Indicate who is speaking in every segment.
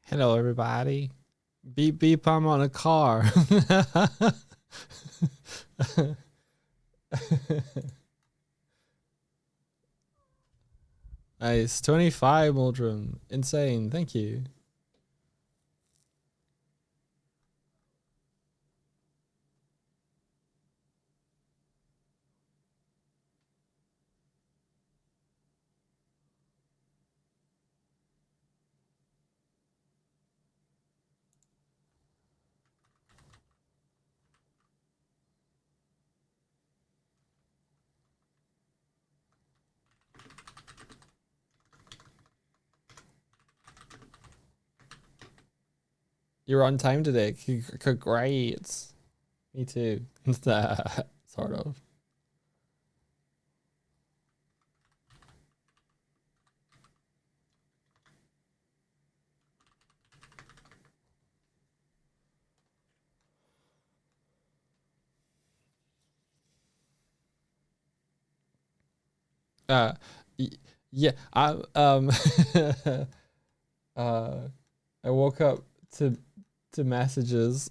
Speaker 1: Hello, everybody. Beep beep, I'm on a car. Nice. 25, Muldrum. Insane. Thank you. You're on time today. Great. Me too. Sort of. Uh, yeah. Uh, I woke up to messages.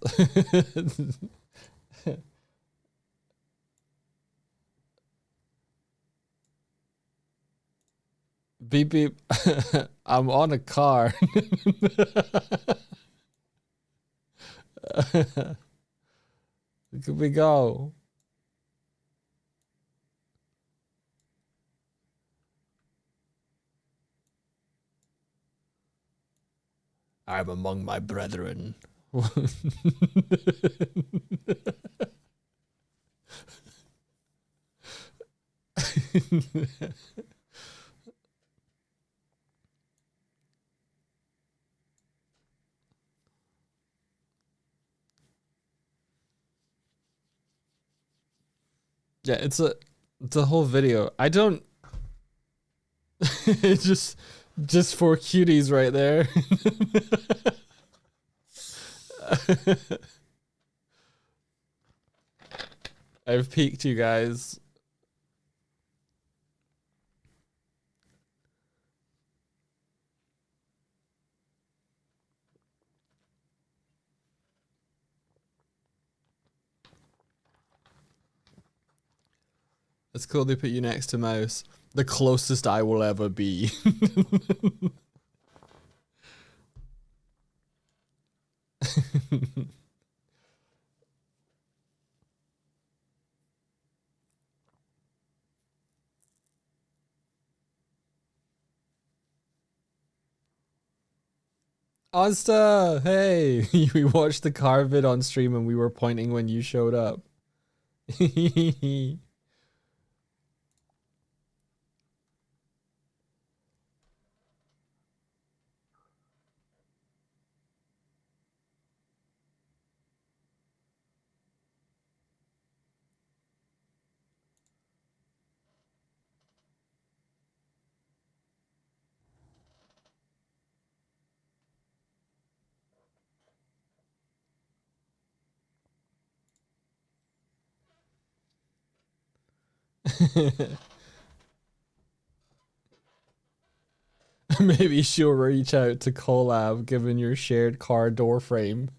Speaker 1: Beep beep. I'm on a car. Could we go? I'm among my brethren. Yeah, it's a whole video. I don't it's just for cuties right there. I've peeked you guys. It's cool they put you next to Mouse. The closest I will ever be. Asta, hey, we watched the car vid on stream and we were pointing when you showed up. Maybe she'll reach out to collab given your shared car door frame.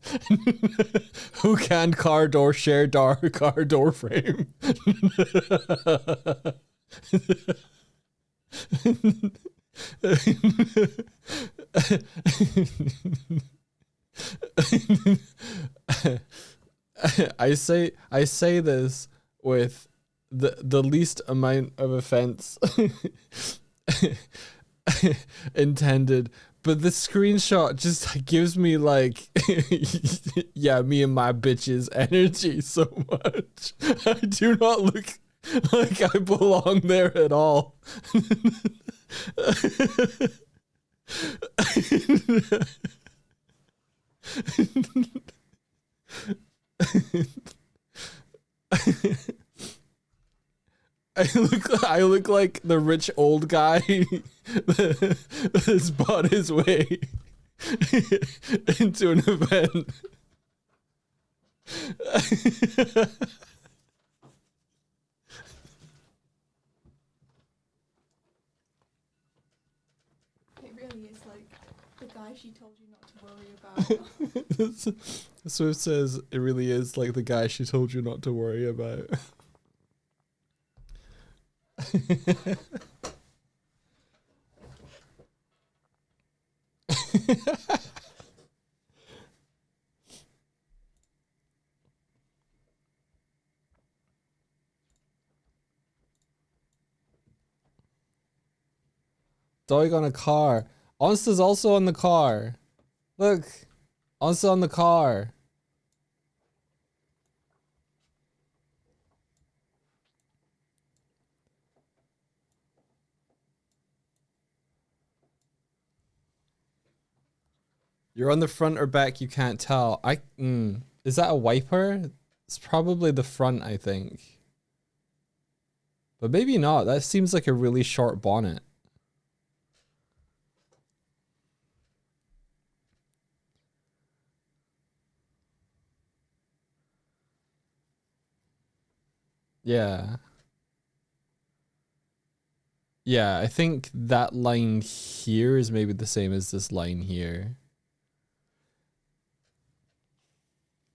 Speaker 1: Who can car door share car door frame? I say this with the least amount of offense intended, but the screenshot just gives me like yeah, me and my bitches energy so much. I do not look like I belong there at all. I look like the rich old guy that's bought his way into an event.
Speaker 2: It really is like The guy she told you not to worry about.
Speaker 1: Swift says it really is like the guy she told you not to worry about. Dog on a car. Onsta's also on the car. Look. Onsta on the car. You're on the front or back, you can't tell. Is that a wiper? It's probably the front, I think. But maybe not. That seems like a really short bonnet. Yeah. Yeah, I think that line here is maybe the same as this line here.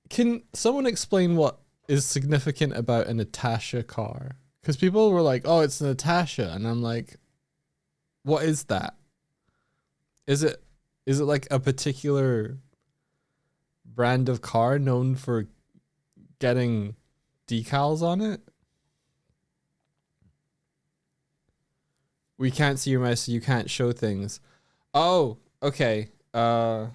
Speaker 1: Can someone explain what is significant about a Natasha car? Because people were like, oh, it's Natasha. And I'm like, what is that? Is it like a particular brand of car known for getting decals on it? We can't see your mouse, so you can't show things. Oh, okay. Very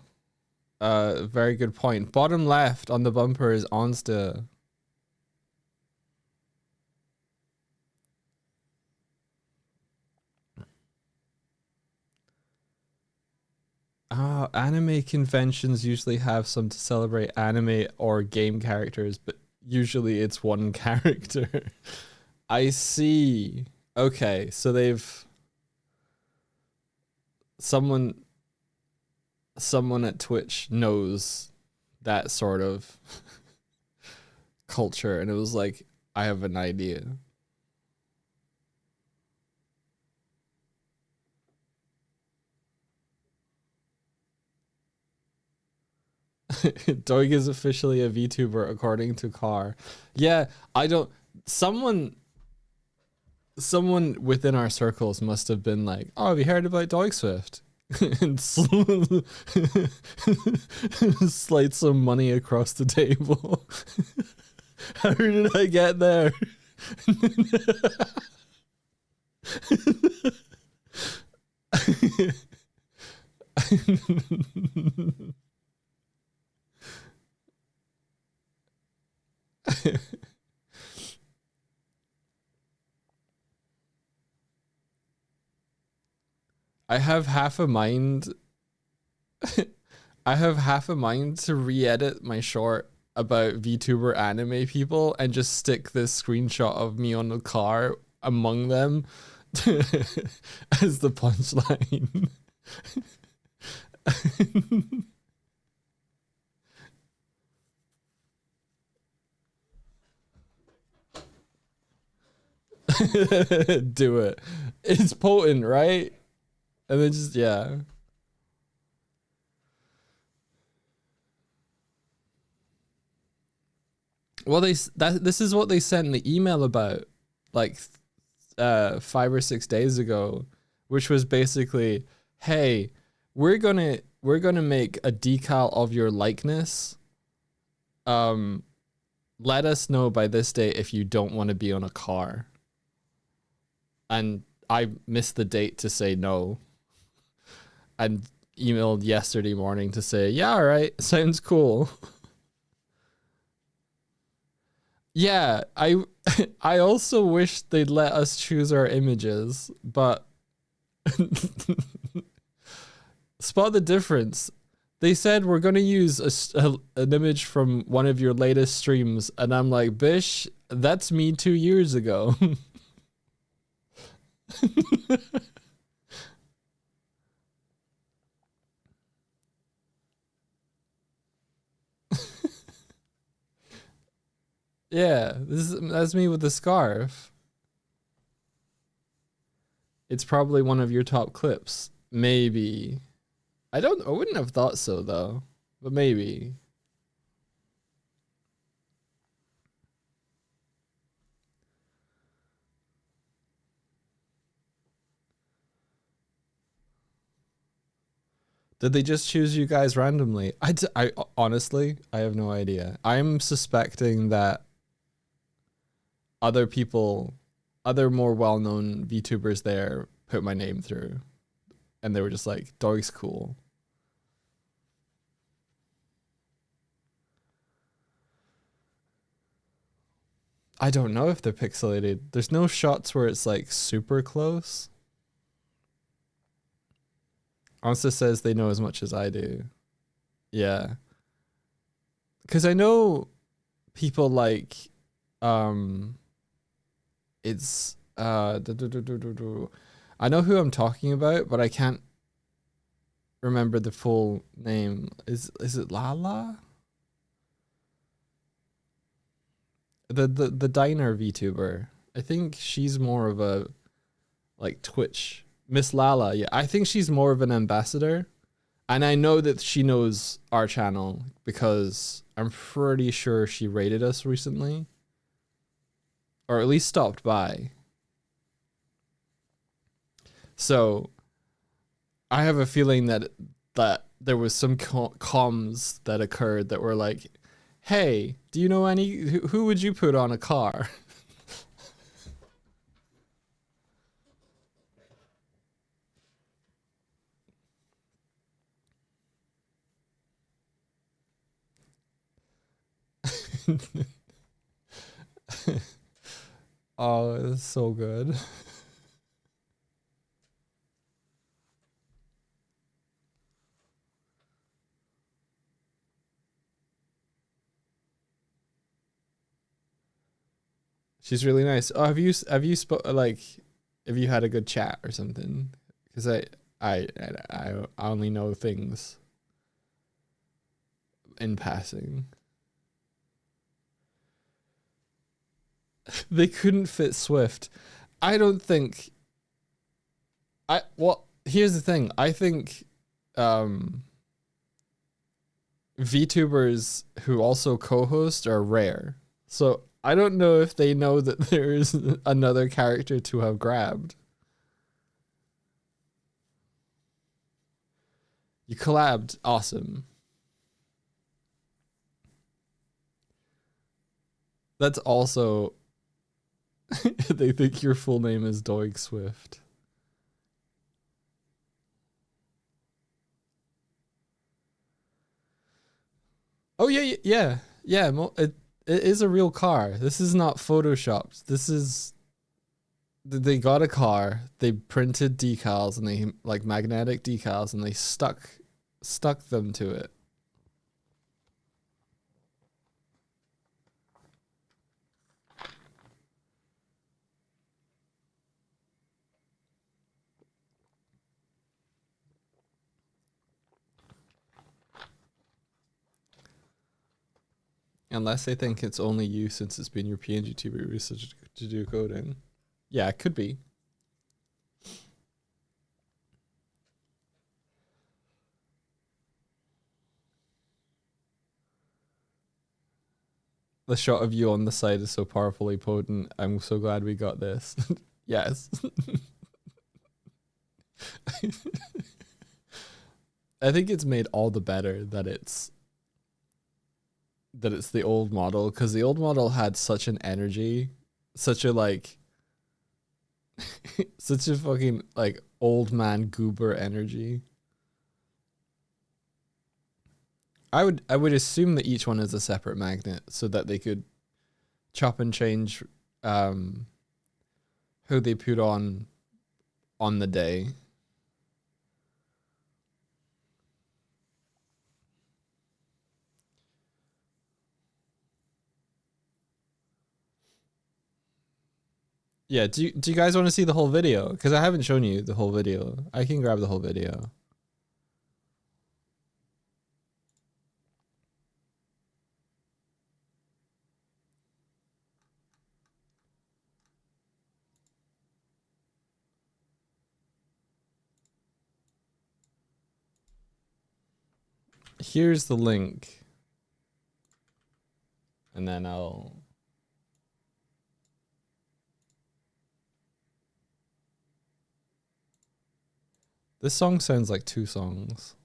Speaker 1: good point. Bottom left on the bumper is Onsta. Anime conventions usually have some to celebrate anime or game characters, but usually it's one character. I see. Okay, so they've someone at Twitch knows that sort of culture, and it was like, I have an idea. Doig is officially a VTuber according to Car. Yeah, I don't. Someone within our circles must have been like, "Oh, have you heard about Doig Swift?" And slide some money across the table. How did I get there? I have half a mind. I have half a mind to re-edit my short about VTuber anime people and just stick this screenshot of me on the car among them as the punchline. Do it. It's potent, right? And then just, yeah. Well, this is what they sent the email about, like 5 or 6 days ago, which was basically, hey, we're gonna make a decal of your likeness. Let us know by this date if you don't want to be on a car. And I missed the date to say no. And emailed yesterday morning to say, yeah, all right, sounds cool. Yeah, I also wish they'd let us choose our images, but spot the difference. They said we're going to use an image from one of your latest streams, and I'm like, bish, that's me 2 years ago. Yeah, that's me with the scarf. It's probably one of your top clips. Maybe. I wouldn't have thought so though, but maybe. Did they just choose you guys randomly? I honestly, I have no idea. I'm suspecting that other people, other more well-known VTubers there put my name through, and they were just like, "Dog's cool." I don't know if they're pixelated. There's no shots where it's like super close. Ansa says they know as much as I do. Yeah. Because I know people like, um, it's, I know who I'm talking about, but I can't remember the full name. Is it Lala? The diner VTuber. I think she's more of a like Twitch. Miss Lala, yeah. I think she's more of an ambassador. And I know that she knows our channel because I'm pretty sure she rated us recently. Or at least stopped by. So I have a feeling that there was some comms that occurred that were like, "Hey, do you know any who would you put on a car?" Oh, it's so good. She's really nice. Oh, have you had a good chat or something? Because I only know things in passing. They couldn't fit Swift. I don't think. Here's the thing. I think um, VTubers who also co-host are rare. So I don't know if they know that there is another character to have grabbed. You collabed, awesome. That's also they think your full name is Doig Swift. Oh yeah. It is a real car. This is not photoshopped. This is they got a car. They printed decals and they like magnetic decals and they stuck them to it. Unless they think it's only you since it's been your PNG TV research to do coding. Yeah, it could be. The shot of you on the side is so powerfully potent. I'm so glad we got this. Yes. I think it's made all the better that it's the old model because the old model had such an energy, such a like such a fucking like old man goober energy. I would assume that each one is a separate magnet so that they could chop and change um who they put on the day. Yeah, do you guys want to see the whole video? Because I haven't shown you the whole video. I can grab the whole video. Here's the link. And then I'll... This song sounds like two songs.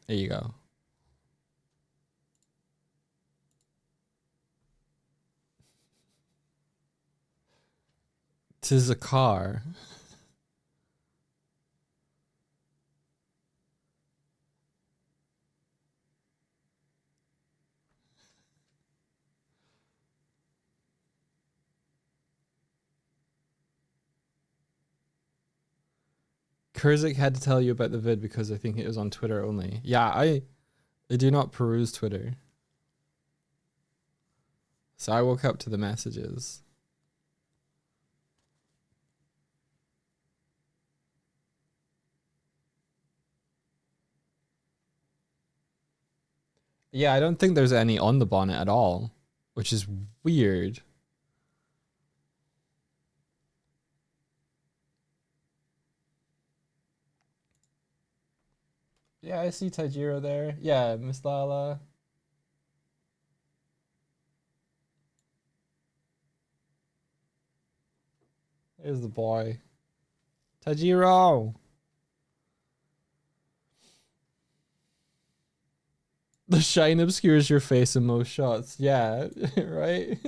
Speaker 1: There you go. "'Tis a car." Kurzik had to tell you about the vid because I think it was on Twitter only. Yeah, I do not peruse Twitter. So I woke up to the messages. Yeah, I don't think there's any on the bonnet at all, which is weird. Yeah, I see Tajiro there. Yeah, Miss Lala. There's the boy. Tajiro! The shine obscures your face in most shots. Yeah, right?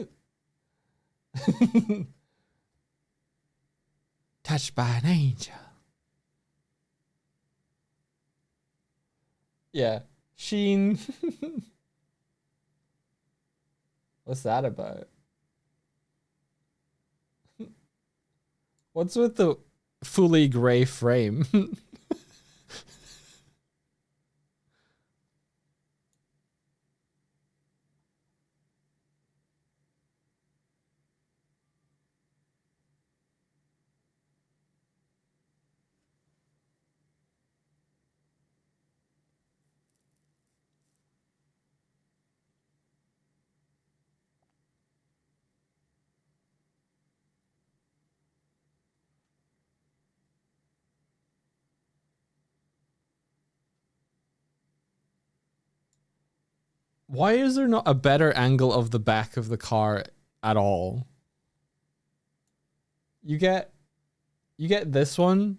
Speaker 1: Touched by an angel. Yeah. Sheen. What's that about? What's with the fully gray frame? Why is there not a better angle of the back of the car at all? You get this one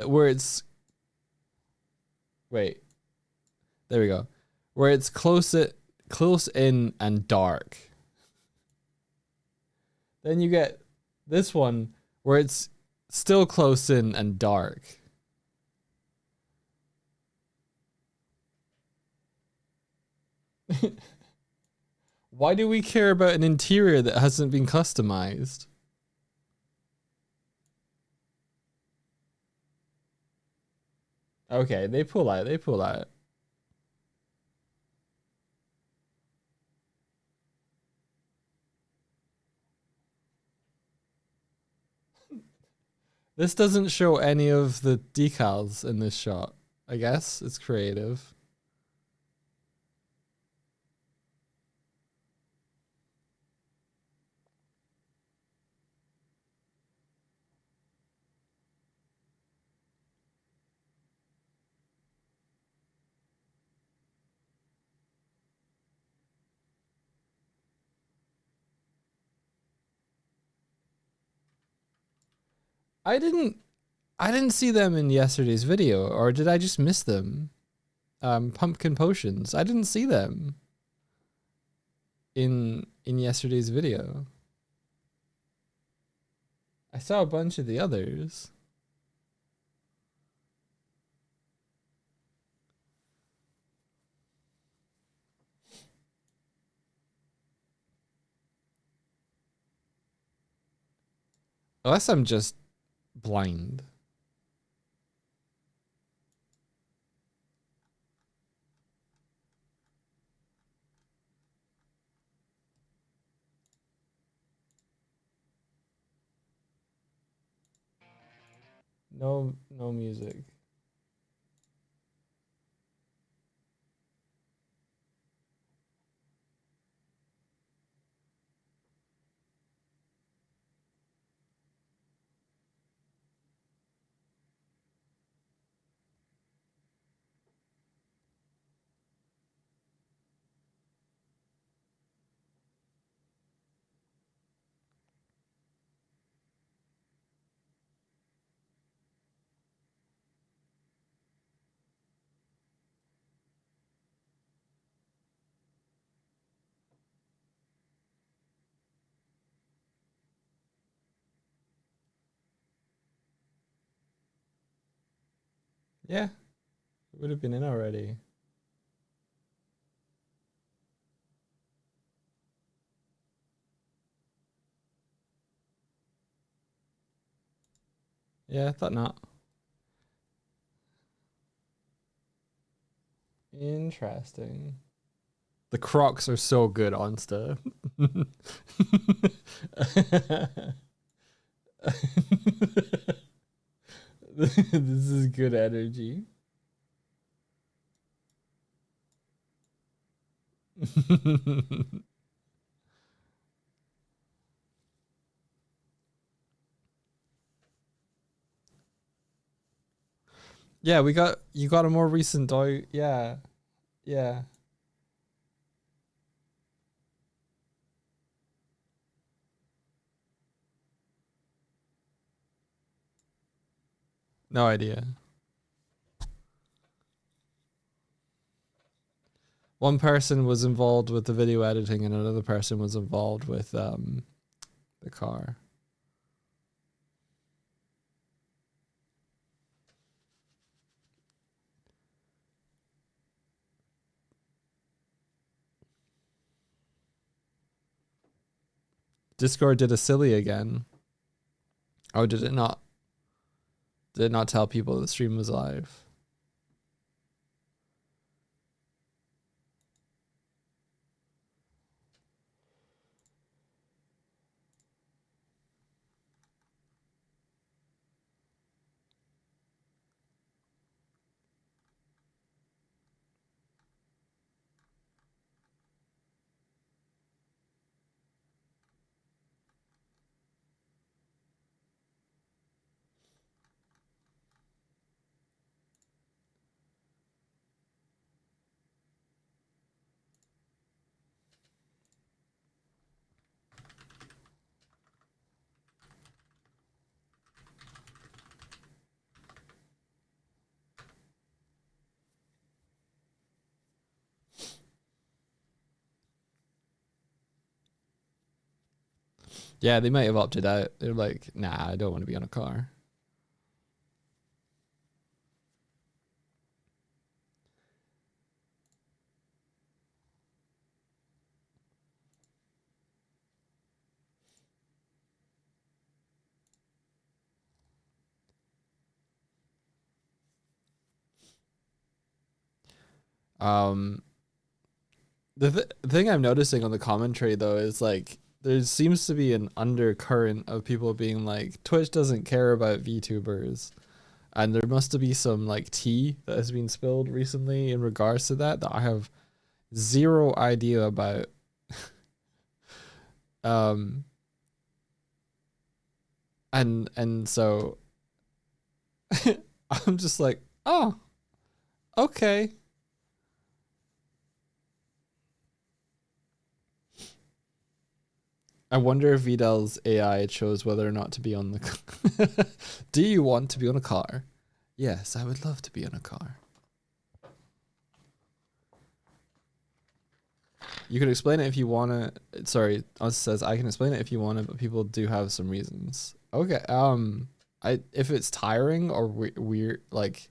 Speaker 1: where it's... Wait. There we go. Where it's close in and dark. Then you get this one where it's still close in and dark. Why do we care about an interior that hasn't been customized? Okay, they pull out. This doesn't show any of the decals in this shot. I guess it's creative. I didn't see them in yesterday's video, or did I just miss them? Pumpkin potions. I didn't see them in yesterday's video. I saw a bunch of the others. Unless I'm just blind. no music. Yeah, it would have been in already. Yeah, I thought not. Interesting. The Crocs are so good on stuff. This is good energy. Yeah, you got a more recent toy. Yeah, yeah. No idea. One person was involved with the video editing, and another person was involved with the car. Discord did a silly again. Oh, did it not? Did it not tell people the stream was live? Yeah, they might have opted out. They're like, nah, I don't want to be on a car. Um, the thing I'm noticing on the commentary though is like there seems to be an undercurrent of people being like Twitch doesn't care about VTubers, and there must be some like tea that has been spilled recently in regards to that I have zero idea about. um, and so I'm just like, oh, okay. I wonder if Vidal's AI chose whether or not to be on the. Do you want to be on a car? Yes, I would love to be on a car. You can explain it if you want to. Sorry, Us says I can explain it if you want to, but people do have some reasons. Okay. If it's tiring or weird, like,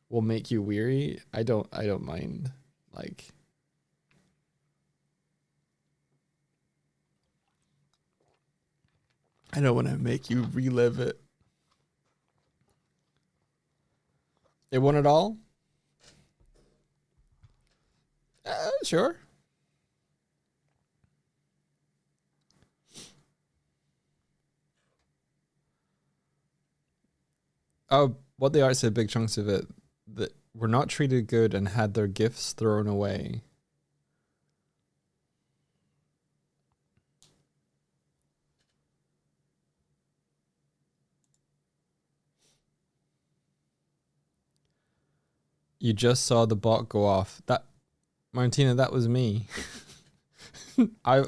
Speaker 1: will make you weary, I don't mind. Like, I don't want to make you relive it. It won it all. Sure. Oh, what they are said, big chunks of it that were not treated good and had their gifts thrown away. You just saw the bot go off. That Martina, that was me. I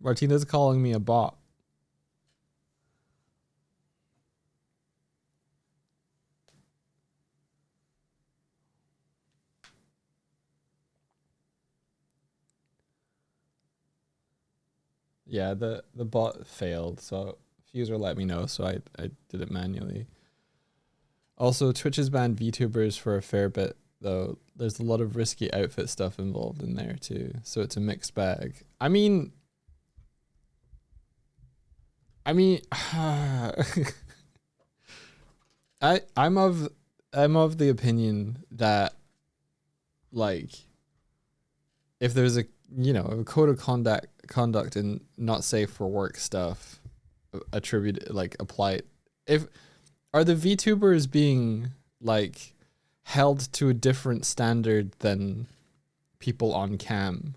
Speaker 1: Martina's calling me a bot. Yeah, the bot failed, so Fuser let me know, so I did it manually. Also, Twitch has banned VTubers for a fair bit, though. There's a lot of risky outfit stuff involved in there too, so it's a mixed bag. I mean, I'm of the opinion that, like, if there's a a code of conduct and not safe for work stuff attributed, like, applied, if are the VTubers being, like, held to a different standard than people on cam?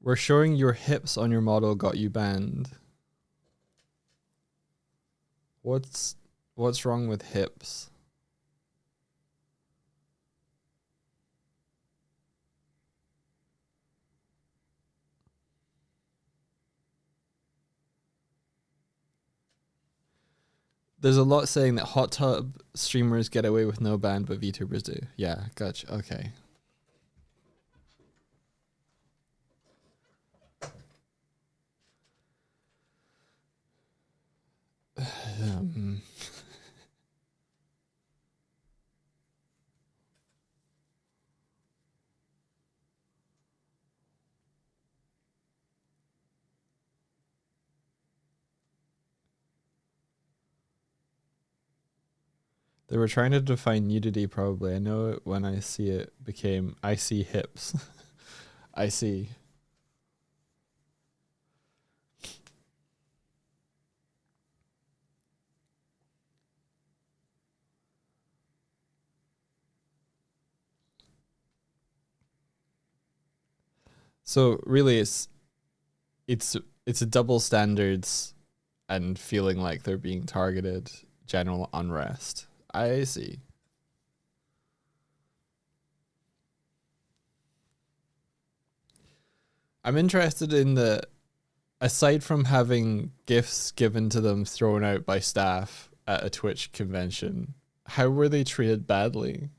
Speaker 1: We're showing your hips on your model got you banned. What's wrong with hips? There's a lot saying that hot tub streamers get away with no ban, but VTubers do. Yeah, gotcha. Okay. They were trying to define nudity, probably. I know it when I see it became, I see hips. I see. So really it's a double standards and feeling like they're being targeted, general unrest. I see. I'm interested in the, aside from having gifts given to them thrown out by staff at a Twitch convention, how were they treated badly?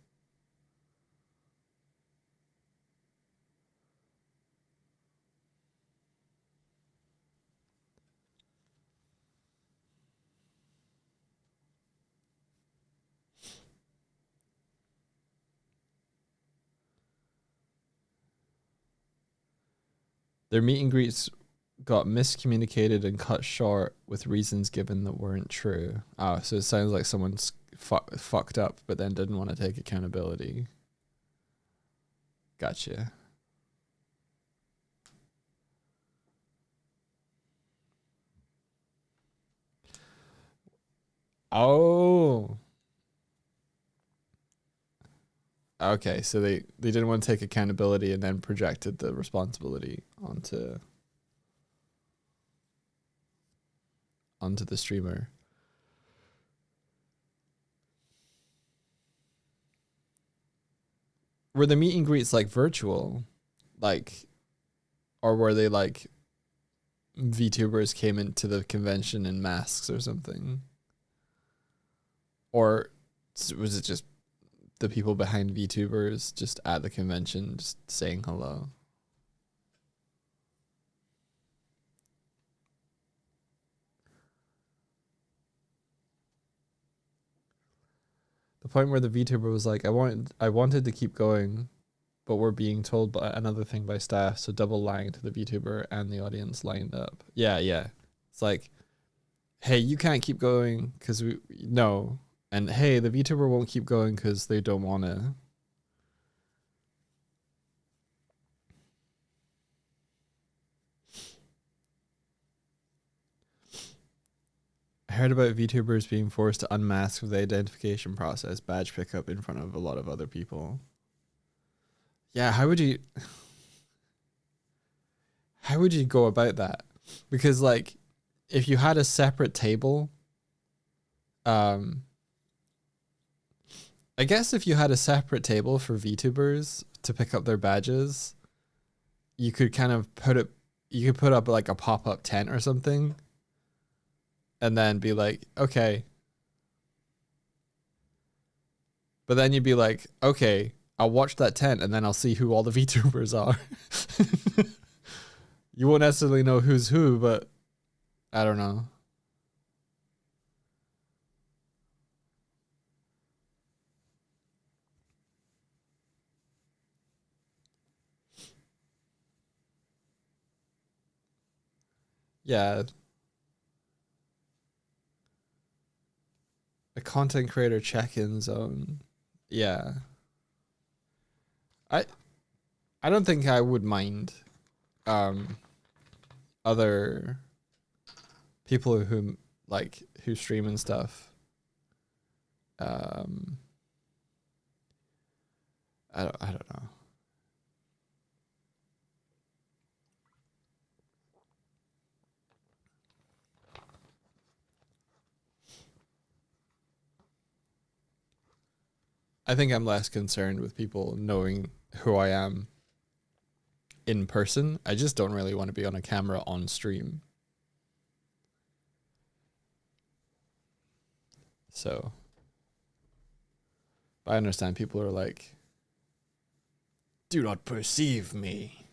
Speaker 1: Their meet and greets got miscommunicated and cut short with reasons given that weren't true. Oh, so it sounds like someone's fucked up, but then didn't want to take accountability. Gotcha. Oh. Okay, so they didn't want to take accountability and then projected the responsibility onto the streamer. Were the meet and greets like virtual? Like, or were they like VTubers came into the convention in masks or something? Or was it just the people behind VTubers just at the convention just saying hello? The point where the VTuber was like, I wanted to keep going, but we're being told by another thing by staff, so double lying to the VTuber and the audience lined up. Yeah, yeah. It's like, hey, you can't keep going because we no, and hey, the VTuber won't keep going because they don't want to. I heard about VTubers being forced to unmask with the identification process, badge pickup in front of a lot of other people. Yeah, how would you go about that? Because like if you had a separate table, I guess if you had a separate table for VTubers to pick up their badges, you could kind of you could put up like a pop-up tent or something and then be like, okay. But then you'd be like, okay, I'll watch that tent and then I'll see who all the VTubers are. You won't necessarily know who's who, but I don't know. Yeah. A content creator check-in zone. Yeah. I don't think I would mind other people who stream and stuff. I don't know. I think I'm less concerned with people knowing who I am in person. I just don't really want to be on a camera on stream. So I understand people are like, do not perceive me.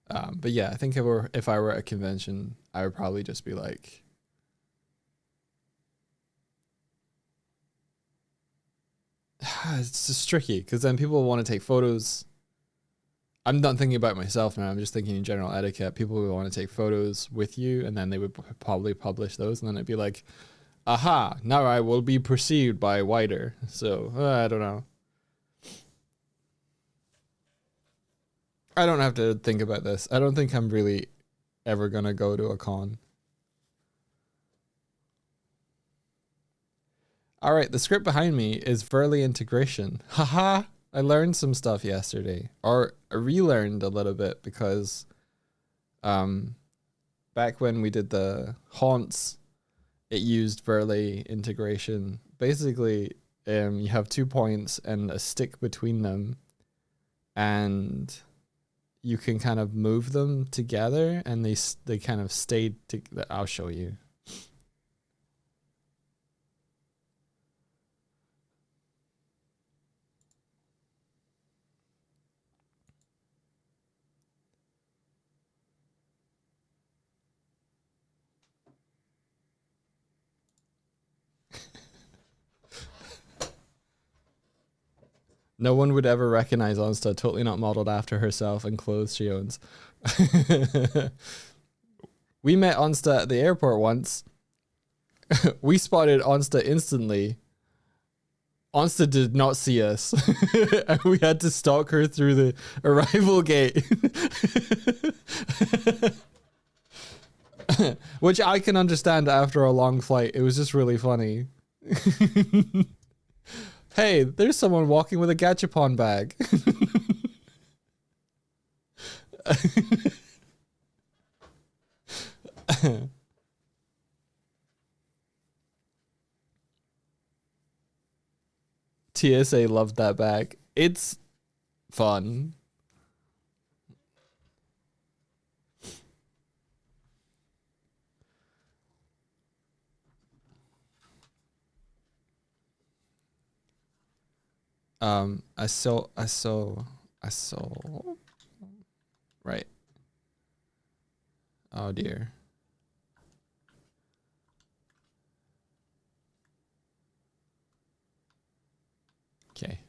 Speaker 1: But yeah, I think if I were at a convention, I would probably just be like, it's just tricky because then people want to take photos. I'm not thinking about myself now. I'm just thinking in general etiquette. People would want to take photos with you and then they would probably publish those. And then it'd be like, aha, now I will be perceived by wider. So I don't know. I don't have to think about this. I don't think I'm really ever going to go to a con. All right, the script behind me is Verly integration. Haha, I learned some stuff yesterday, or relearned a little bit because back when we did the haunts, it used Verly integration. Basically, you have 2 points and a stick between them, and you can kind of move them together, and they kind of stay. I'll show you. No one would ever recognize Onsta, totally not modeled after herself and clothes she owns. We met Onsta at the airport once. We spotted Onsta instantly. Onsta did not see us. And we had to stalk her through the arrival gate. Which I can understand after a long flight. It was just really funny. Hey, there's someone walking with a gachapon bag. TSA loved that bag. It's fun. I saw. Right. Oh dear. Okay.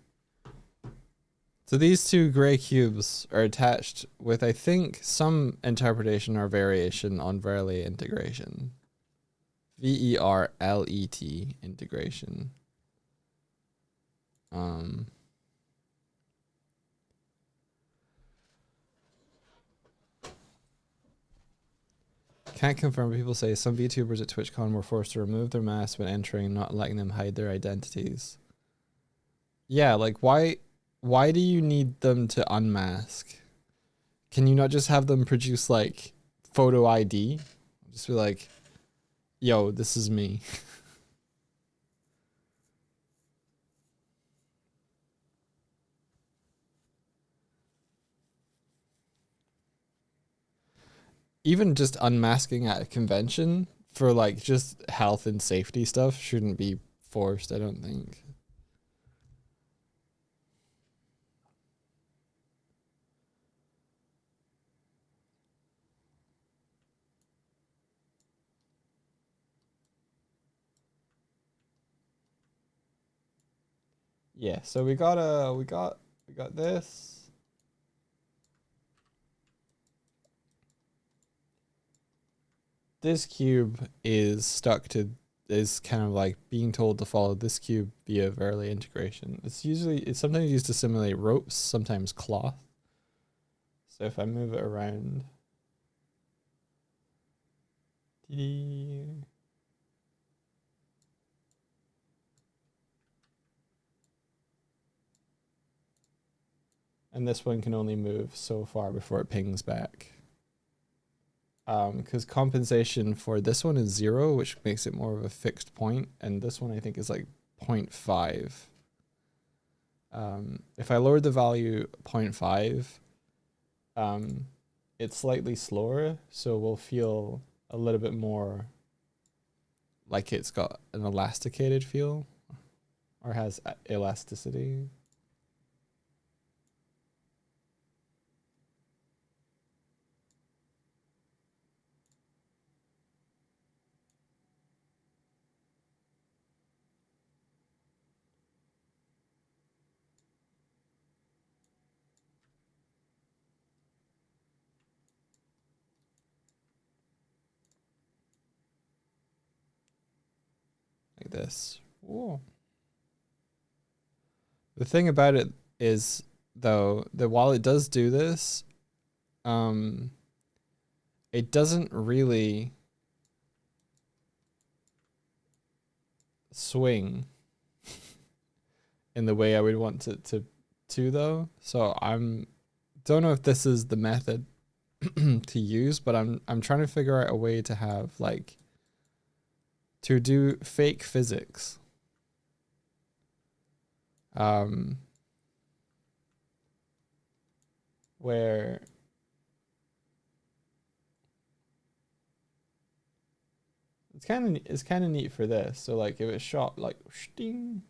Speaker 1: So these two gray cubes are attached with, I think, some interpretation or variation on Verlet integration. VERLET integration. Can't confirm, but people say some VTubers at TwitchCon were forced to remove their masks when entering, not letting them hide their identities. Yeah, like why do you need them to unmask? Can you not just have them produce like photo ID? Just be like, yo, this is me. Even just unmasking at a convention for like just health and safety stuff shouldn't be forced, I don't think. Yeah, so we got this. This cube is kind of like being told to follow this cube via Verily integration. It's sometimes used to simulate ropes, sometimes cloth. So if I move it around, and this one can only move so far before it pings back. Because compensation for this one is 0, which makes it more of a fixed point, and this one I think is like 0.5. If I lowered the value 0.5, it's slightly slower, so we'll feel a little bit more like it's got an elasticated feel or has elasticity. Like this. Ooh. The thing about it is, though, that while it does do this, it doesn't really swing in the way I would want it to though. So don't know if this is the method to use, but I'm trying to figure out a way to have like to do fake physics. Where it's kind of neat for this. So like if it's shot like sting,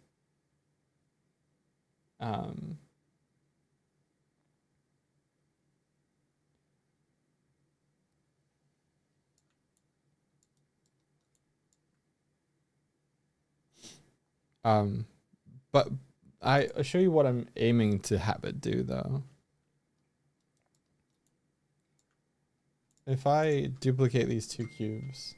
Speaker 1: but I'll show you what I'm aiming to have it do though. If I duplicate these two cubes,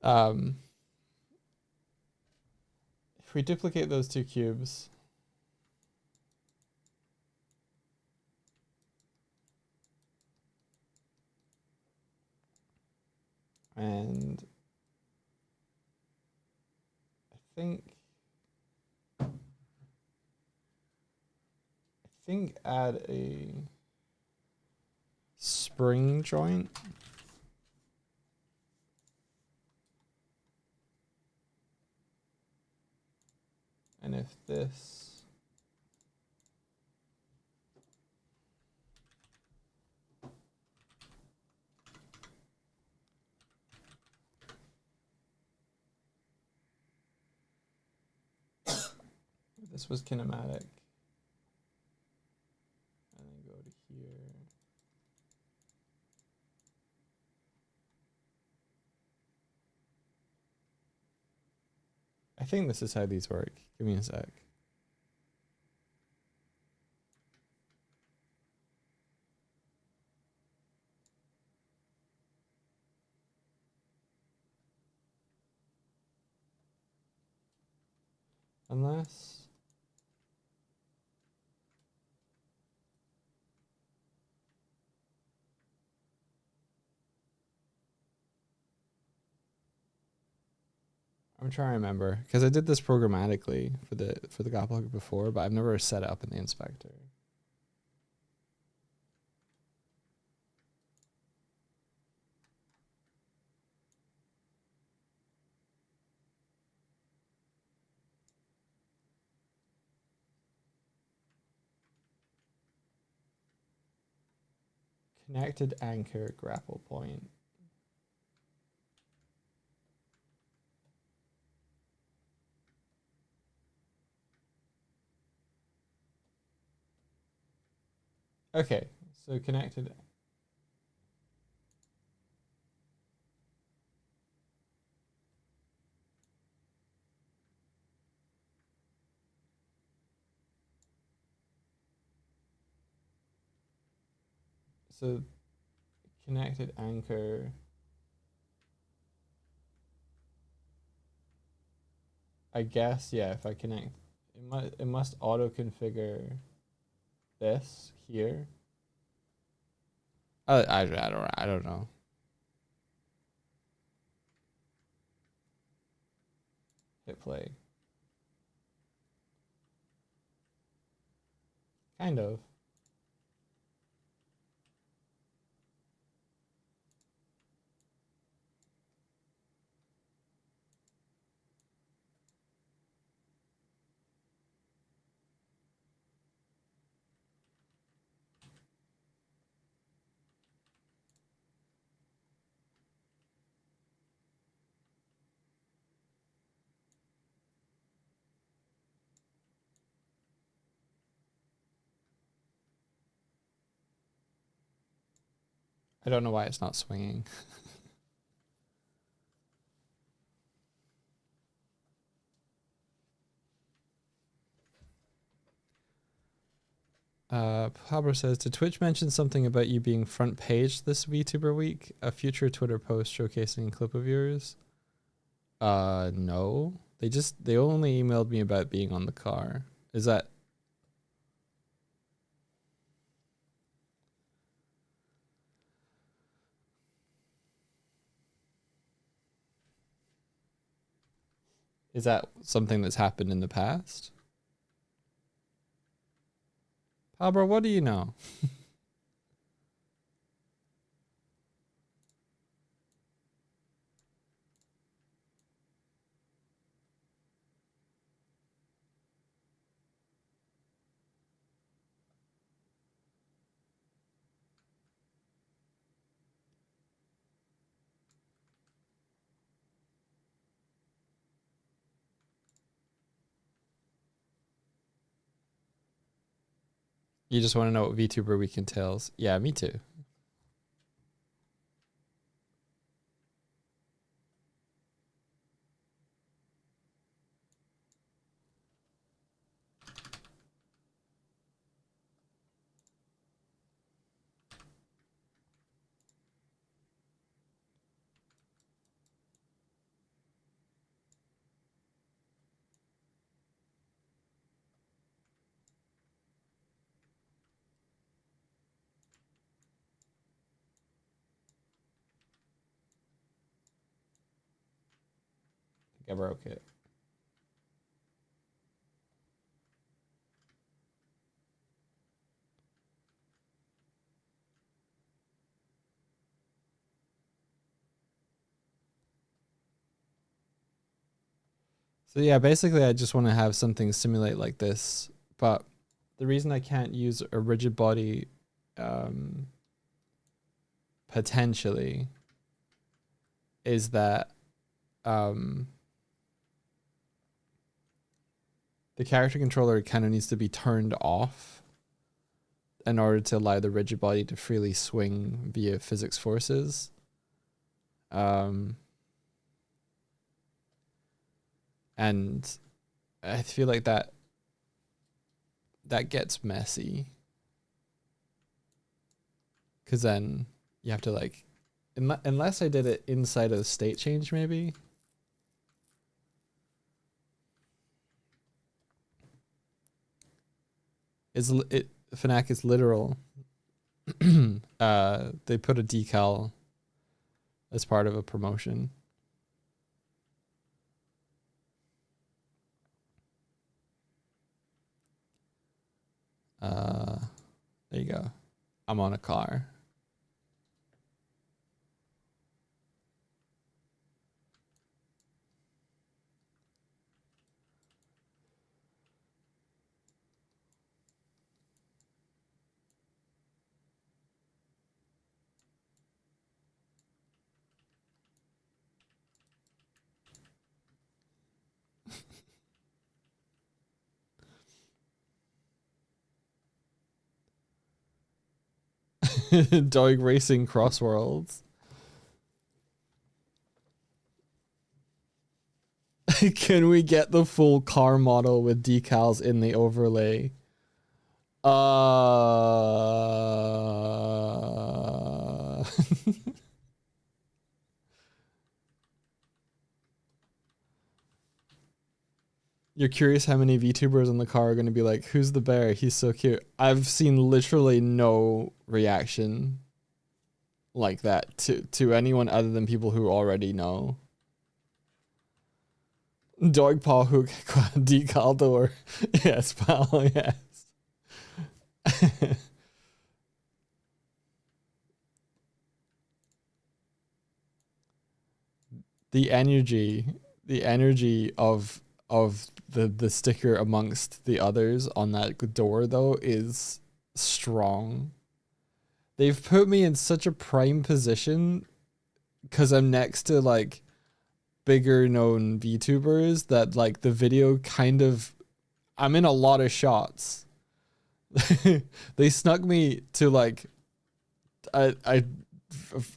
Speaker 1: if we duplicate those two cubes, and I think add a spring joint. And if this was kinematic, and then go to here. I think this is how these work. Give me a sec. Unless... I'm trying to remember because I did this programmatically for the Gopal before, but I've never set it up in the inspector. Connected anchor grapple point. Okay, so connected. So connected anchor. I guess, yeah, if I connect, it must auto configure this here. I don't know. Hit play. Kind of. I don't know why it's not swinging. Pablo says, did Twitch mention something about you being front page this VTuber week? A future Twitter post showcasing a clip of yours? No. They only emailed me about being on the car. Is that... Is that something that's happened in the past? Pablo, what do you know? You just want to know what VTuber week entails? Yeah, me too. I think I broke it. So yeah, basically I just want to have something simulate like this, but the reason I can't use a rigid body potentially is that the character controller kind of needs to be turned off in order to allow the rigid body to freely swing via physics forces. And I feel like that gets messy. Because then you have to like, unless I did it inside of state change, maybe. Fnac is literal. They put a decal as part of a promotion. There you go. I'm on a car. Dog racing crossworlds. Can we get the full car model with decals in the overlay? You're curious how many VTubers in the car are going to be like, who's the bear? He's so cute. I've seen literally no reaction like that to anyone other than people who already know. Dog paw hook decal door. Yes, pal, yes. the energy of the sticker amongst the others on that door though is strong. They've put me in such a prime position because I'm next to like bigger known VTubers that like the video kind of, I'm in a lot of shots. They snuck me to like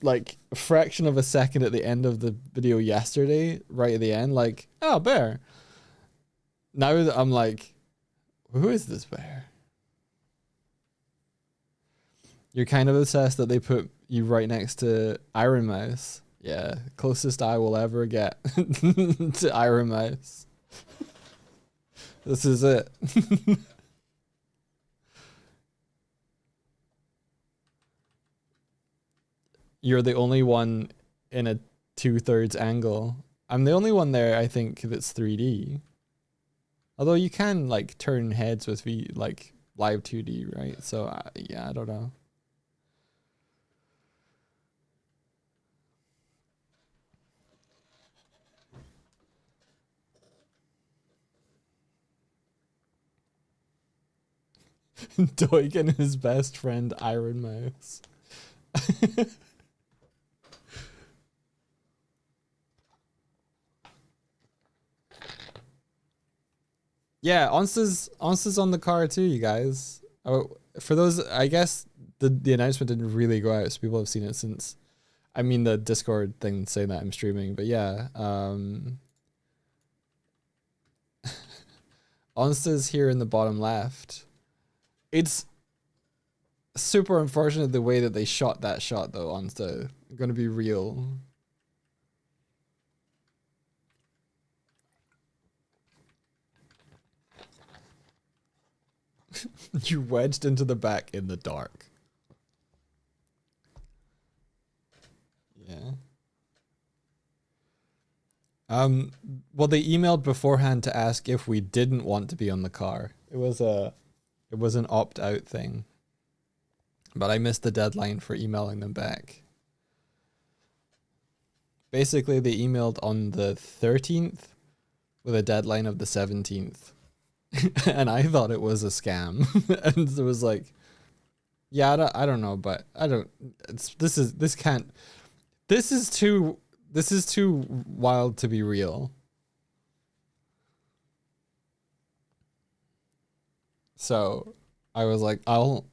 Speaker 1: like a fraction of a second at the end of the video yesterday, right at the end, like, oh, bear. Now I'm like, who is this bear? You're kind of obsessed that they put you right next to Iron Mouse. Yeah, closest I will ever get to Iron Mouse. This is it. You're the only one in a 2/3 angle. I'm the only one there, I think, that's 3D. Although you can like turn heads with like live 2D, right? So yeah, I don't know. Doig and his best friend Iron Mouse. Yeah, Onsta's on the car too, you guys. Oh, for those, I guess the announcement didn't really go out, so people have seen it since. I mean, the Discord thing saying that I'm streaming, but yeah, Onsta's here in the bottom left. It's super unfortunate the way that they shot that shot though, Onsta. I'm gonna be real. You wedged into the back in the dark. Yeah. Well, they emailed beforehand to ask if we didn't want to be on the car. It was an opt-out thing. But I missed the deadline for emailing them back. Basically, they emailed on the 13th with a deadline of the 17th. And I thought it was a scam. And it was like, yeah, I don't know, but I don't, this is too wild to be real. So I was like, I'll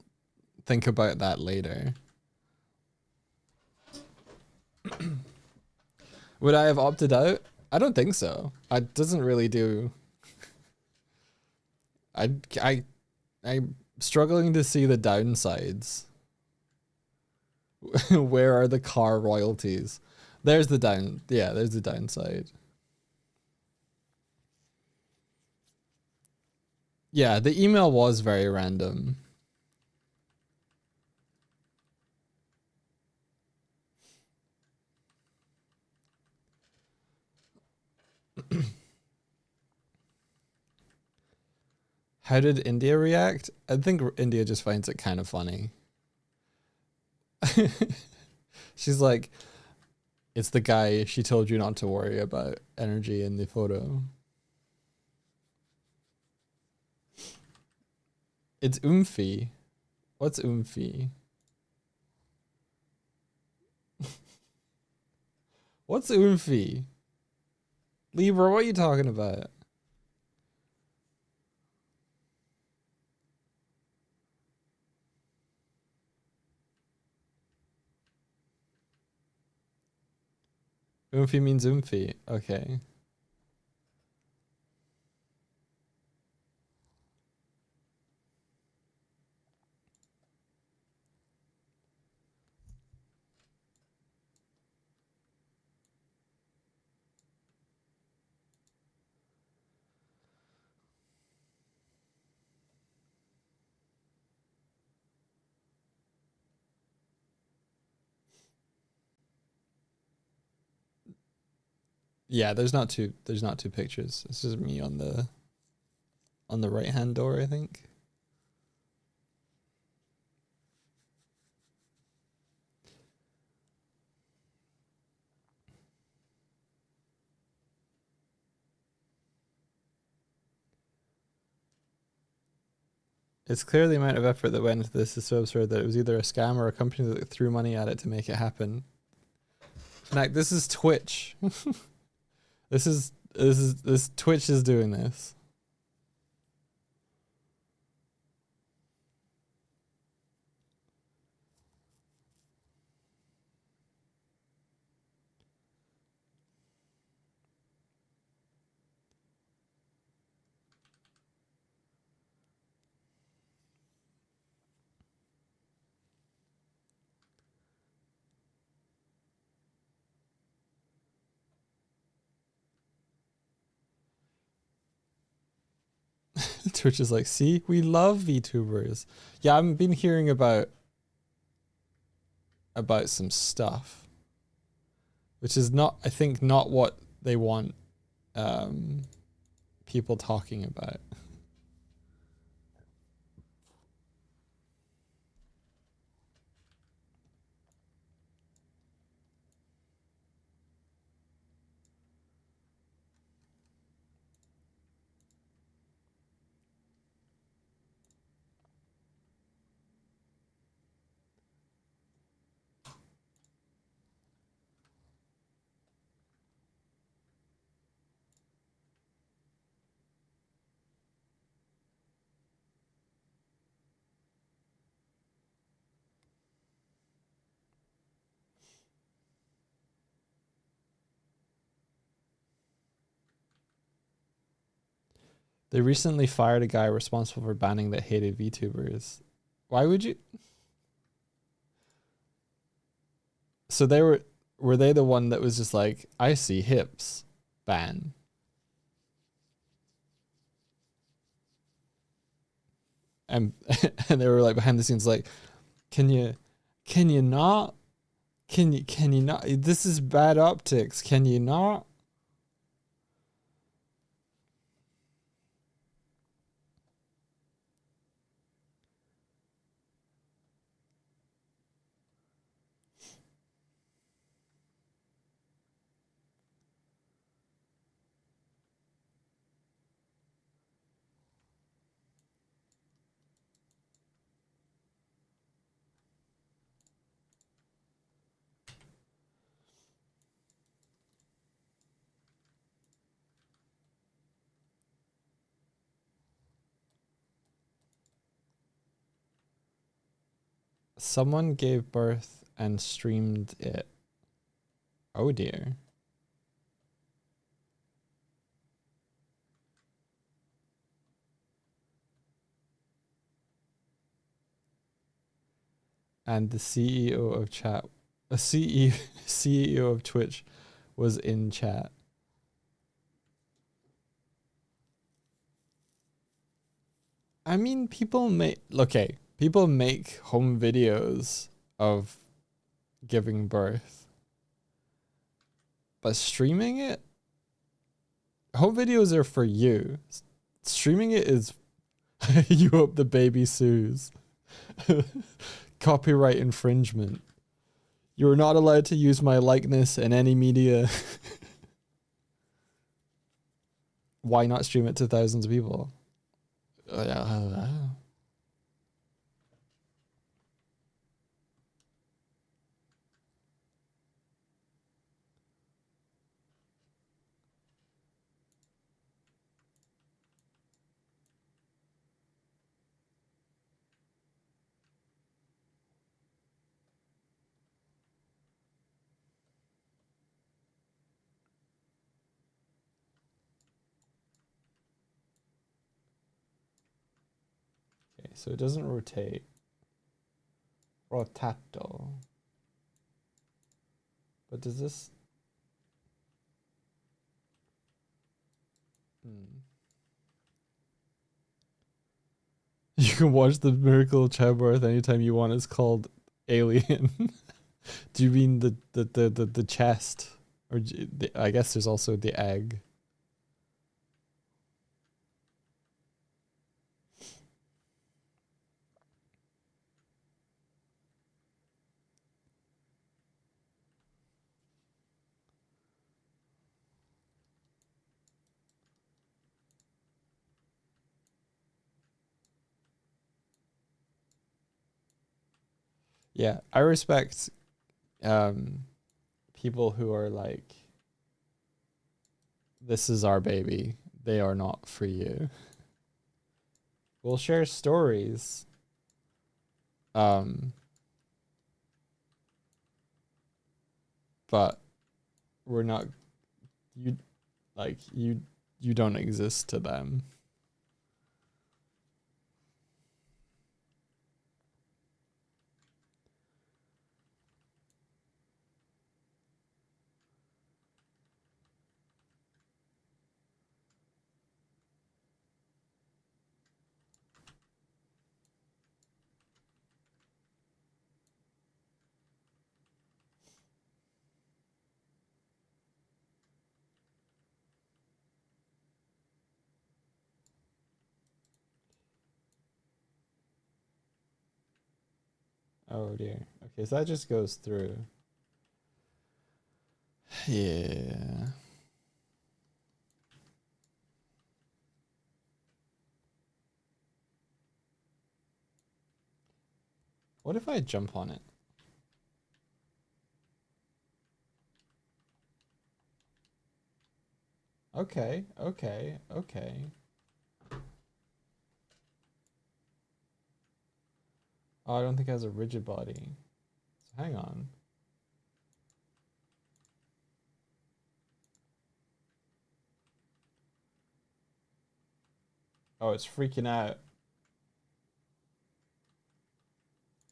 Speaker 1: think about that later. Would I have opted out? I don't think so. It doesn't really do. I'm struggling to see the downsides. Where are the car royalties? There's the down. Yeah, there's the downside. Yeah, the email was very random. How did India react? I think India just finds it kind of funny. She's like, it's the guy she told you not to worry about energy in the photo. It's oomphy. What's oomphy? What's oomphy? Libra, what are you talking about? Oomphy means oomphy. Okay. Yeah, there's not two pictures. It's just me on the right hand door, I think. It's clear the amount of effort that went into this is so absurd that it was either a scam or a company that threw money at it to make it happen. Like, this is Twitch. this Twitch is doing this. Twitch is like, see, we love VTubers. Yeah, I've been hearing about some stuff, which is not, I think, not what they want people talking about. They recently fired a guy responsible for banning that hated VTubers. Why would you? So they were they the one that was just like, I see hips, ban. And and they were like behind the scenes like, can you not? Can you not? This is bad optics. Can you not? Someone gave birth and streamed it. Oh dear. and the CEO of chat, a CEO of Twitch was in chat. I mean, people make home videos of giving birth, but streaming it, home videos are for you. Streaming it is you hope the baby sues. Copyright infringement. You're not allowed to use my likeness in any media. Why not stream it to thousands of people? Okay, so it doesn't rotate. Rotato. But does this... You can watch the miracle of childbirth anytime you want. It's called Alien. Do you mean the chest? Or I guess there's also the egg. Yeah, I respect people who are like, this is our baby. They are not for you. We'll share stories. But we're not, you don't exist to them. Oh dear. Okay, so that just goes through. Yeah. What if I jump on it? Okay, okay, okay. Oh, I don't think it has a rigid body. So hang on. Oh, it's freaking out.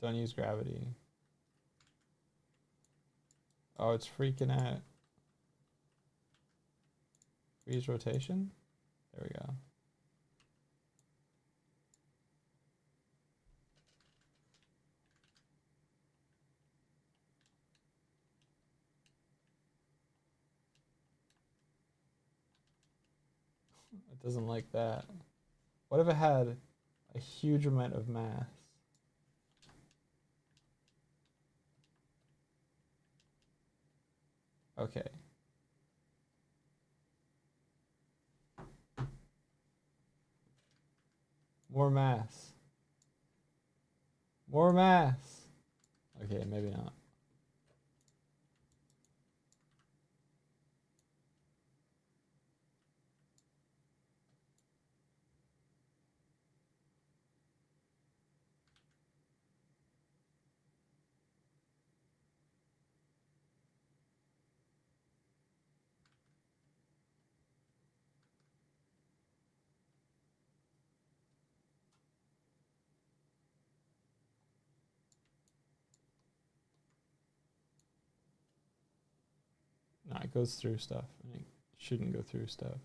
Speaker 1: Don't use gravity. Oh, it's freaking out. Freeze rotation? There we go. It doesn't like that. What if it had a huge amount of mass? Okay. More mass. More mass. Okay, maybe not. goes through stuff. And it shouldn't go through stuff.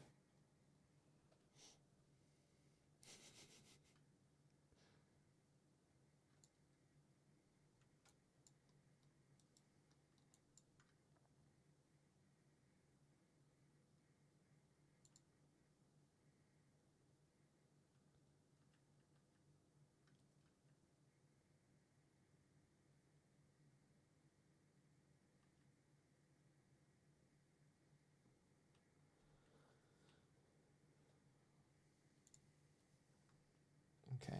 Speaker 1: Okay.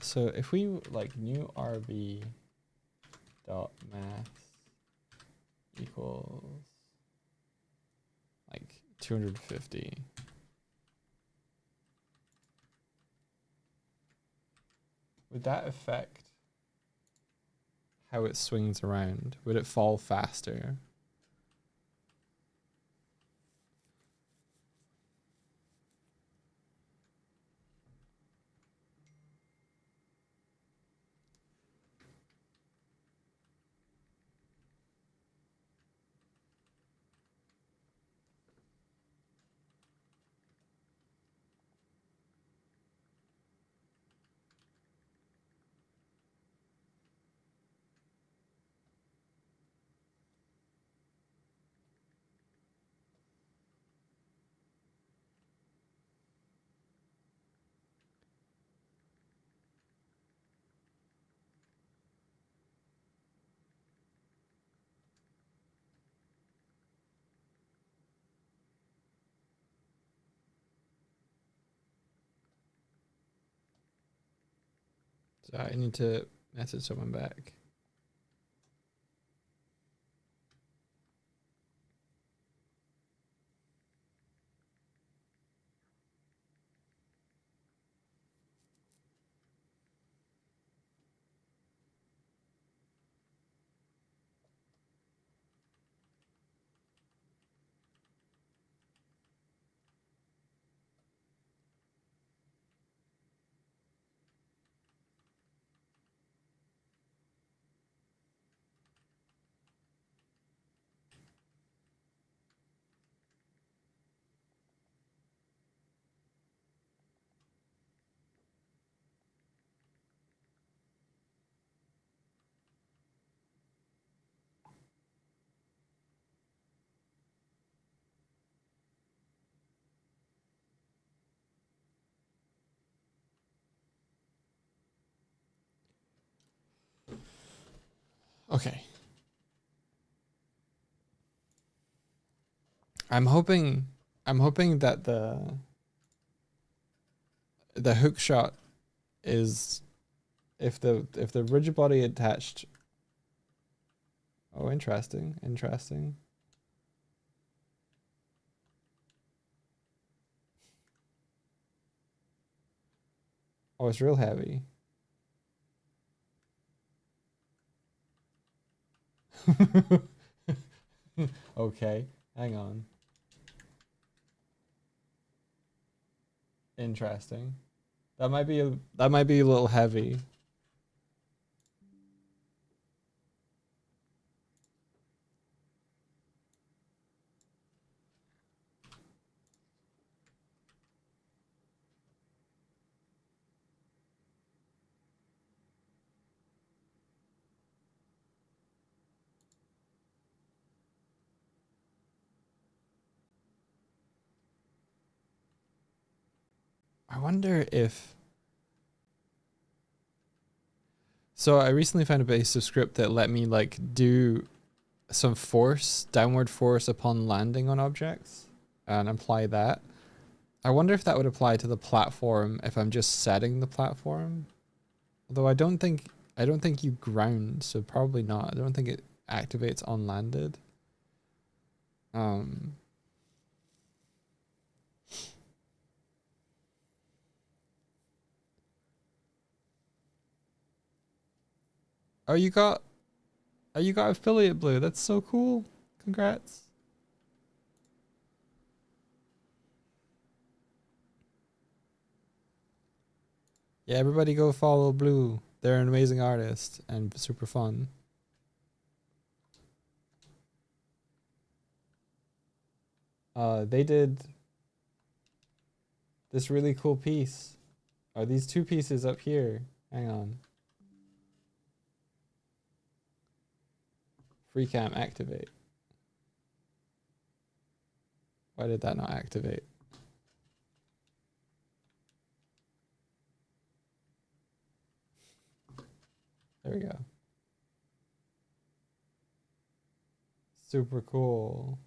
Speaker 1: So if we like new RB dot math equals like 250. Would that affect how it swings around? Would it fall faster? So I need to message someone back. Okay. I'm hoping that the hook shot is if the rigid body attached. Oh, interesting. Oh, it's real heavy. Okay, hang on. Interesting. That might be a little heavy. I wonder if. So I recently found a base of script that let me like do some downward force upon landing on objects and apply that. I wonder if that would apply to the platform if I'm just setting the platform. Although I don't think you ground, so probably not. I don't think it activates on landed. Oh, you got affiliate blue. That's so cool. Congrats. Yeah, everybody go follow Blue. They're an amazing artist and super fun. They did this really cool piece. Are these two pieces up here? Hang on. Free cam activate. Why did that not activate? There we go. Super cool.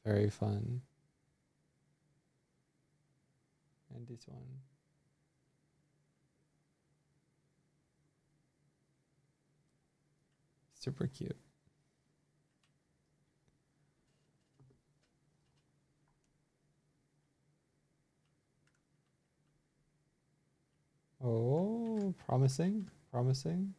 Speaker 1: Very fun. And this one. Super cute. Oh, promising, promising.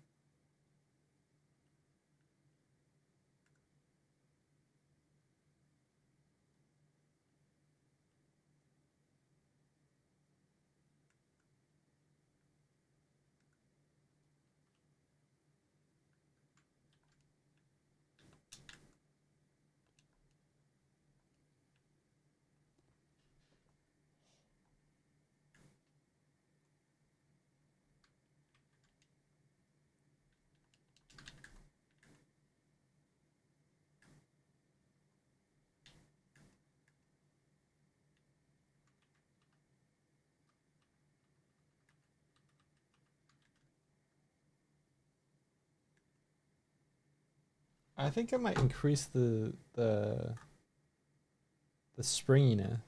Speaker 1: I think I might increase the springiness.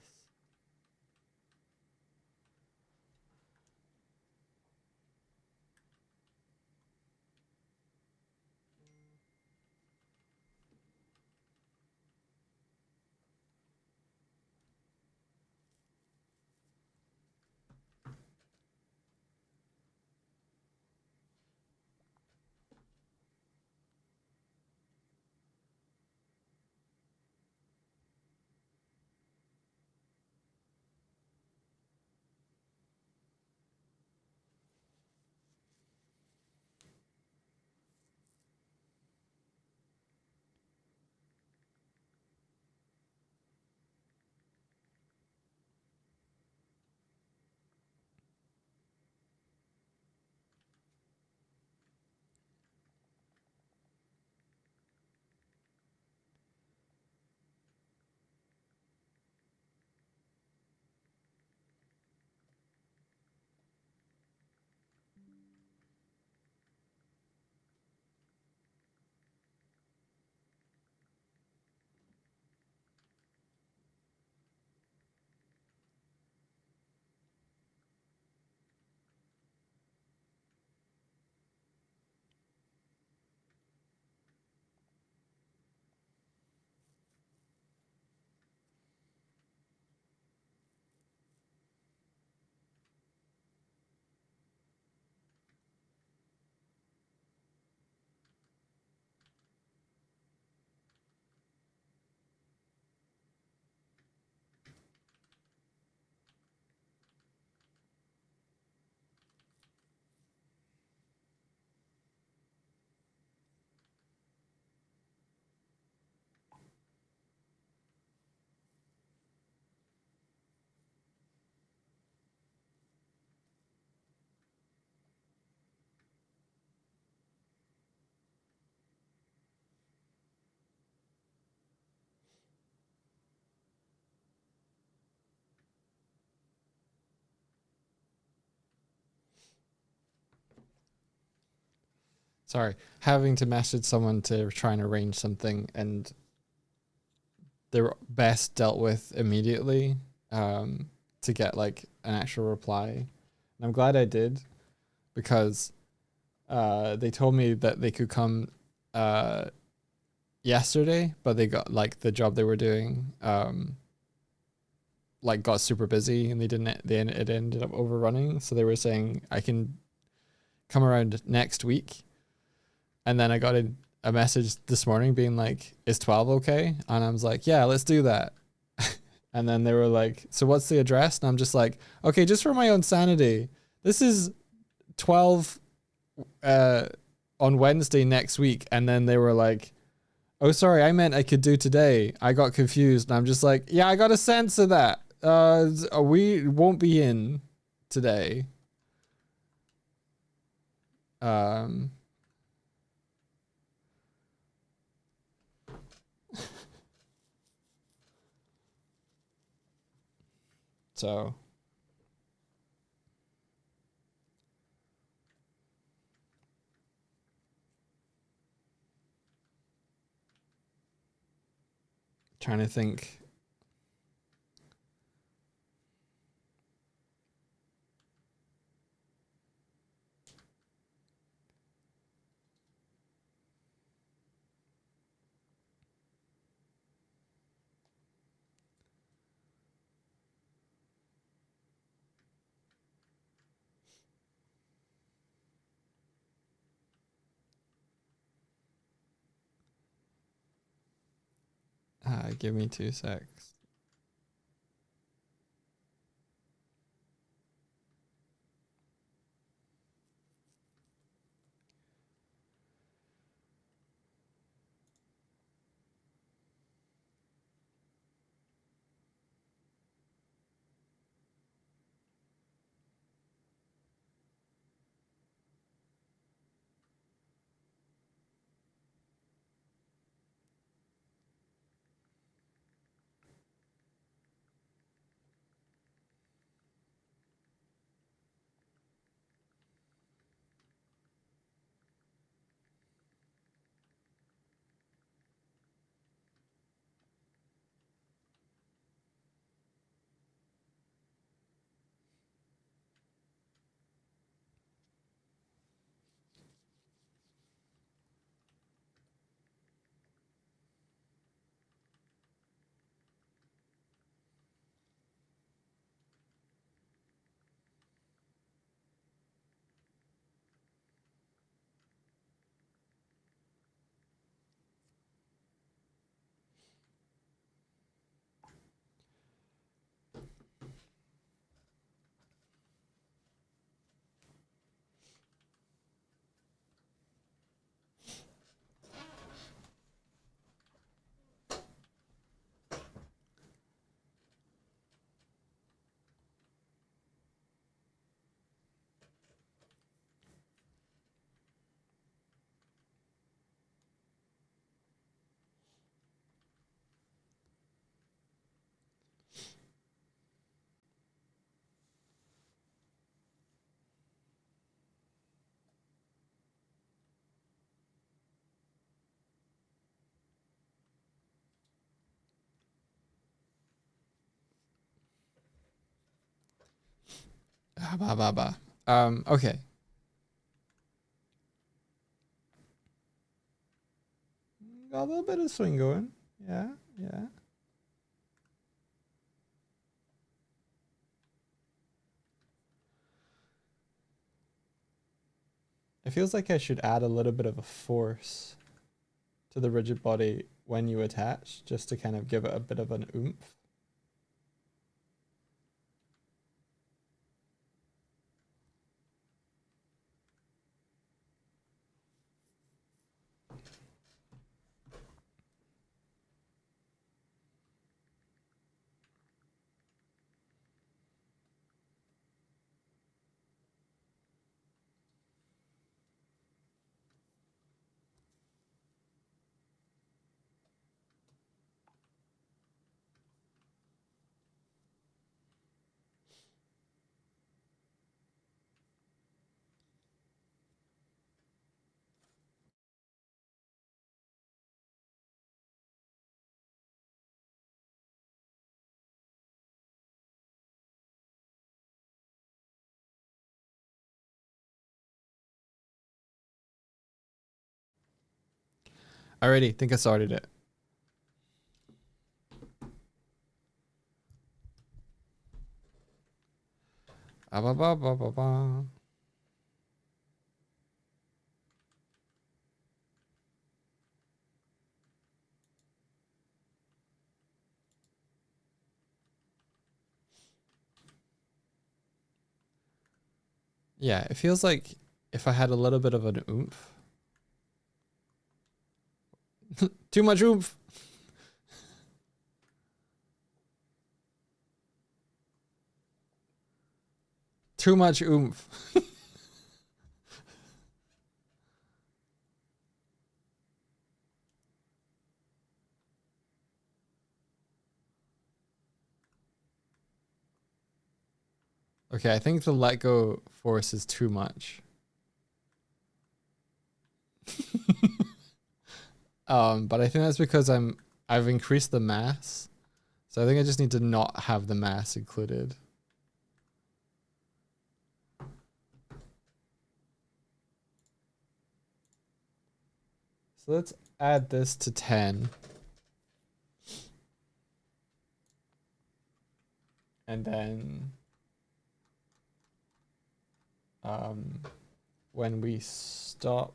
Speaker 1: Sorry, having to message someone to try and arrange something, and they're best dealt with immediately, to get like an actual reply. And I'm glad I did, because they told me that they could come yesterday, but they got like the job they were doing like got super busy, and it ended up overrunning. So they were saying I can come around next week. And then I got a message this morning being like, is 12 okay? And I was like, yeah, let's do that. And then they were like, so what's the address? And I'm just like, okay, just for my own sanity, this is 12 on Wednesday next week. And then they were like, oh, sorry, I meant I could do today. I got confused. And I'm just like, yeah, I got to censor that. We won't be in today. So trying to think. Give me 2 secs. Okay. Got a little bit of swing going. Yeah, yeah. It feels like I should add a little bit of a force to the rigid body when you attach, just to kind of give it a bit of an oomph. I already think I started it. Ba ba ba ba ba. Yeah, it feels like if I had a little bit of an oomph. Too much oomph. Too much oomph. Okay, I think the let go force is too much. But I think that's because I've increased the mass. So I think I just need to not have the mass included. So let's add this to 10. And then when we stop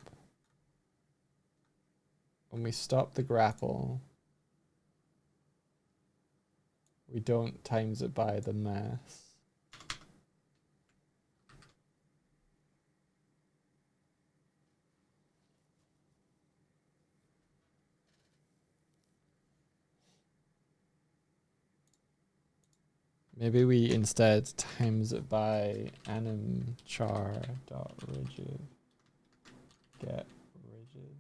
Speaker 1: the grapple, we don't times it by the mass. Maybe we instead times it by anim char dot rigid get rigid.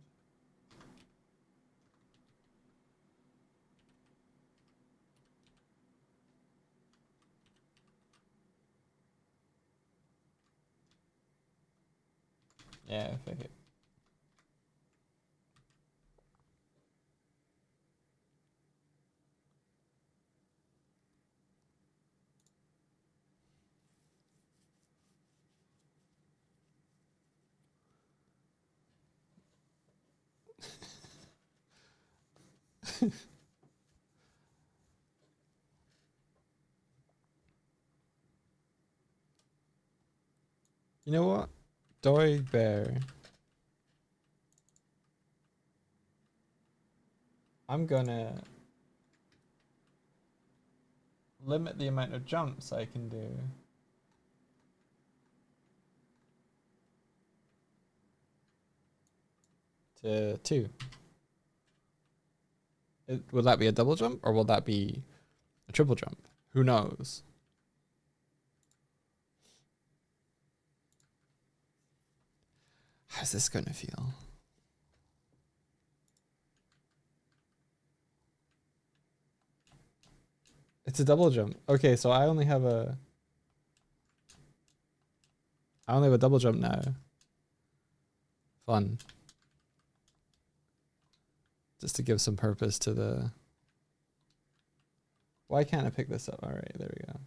Speaker 1: Yeah, fuck it. You know what? Doi bear. I'm gonna limit the amount of jumps I can do. To 2. Will that be a double jump or will that be a triple jump? Who knows? How's this gonna feel? It's a double jump. Okay, so I only have a double jump now. Fun. Just to give some purpose to the... Why can't I pick this up? All right, there we go.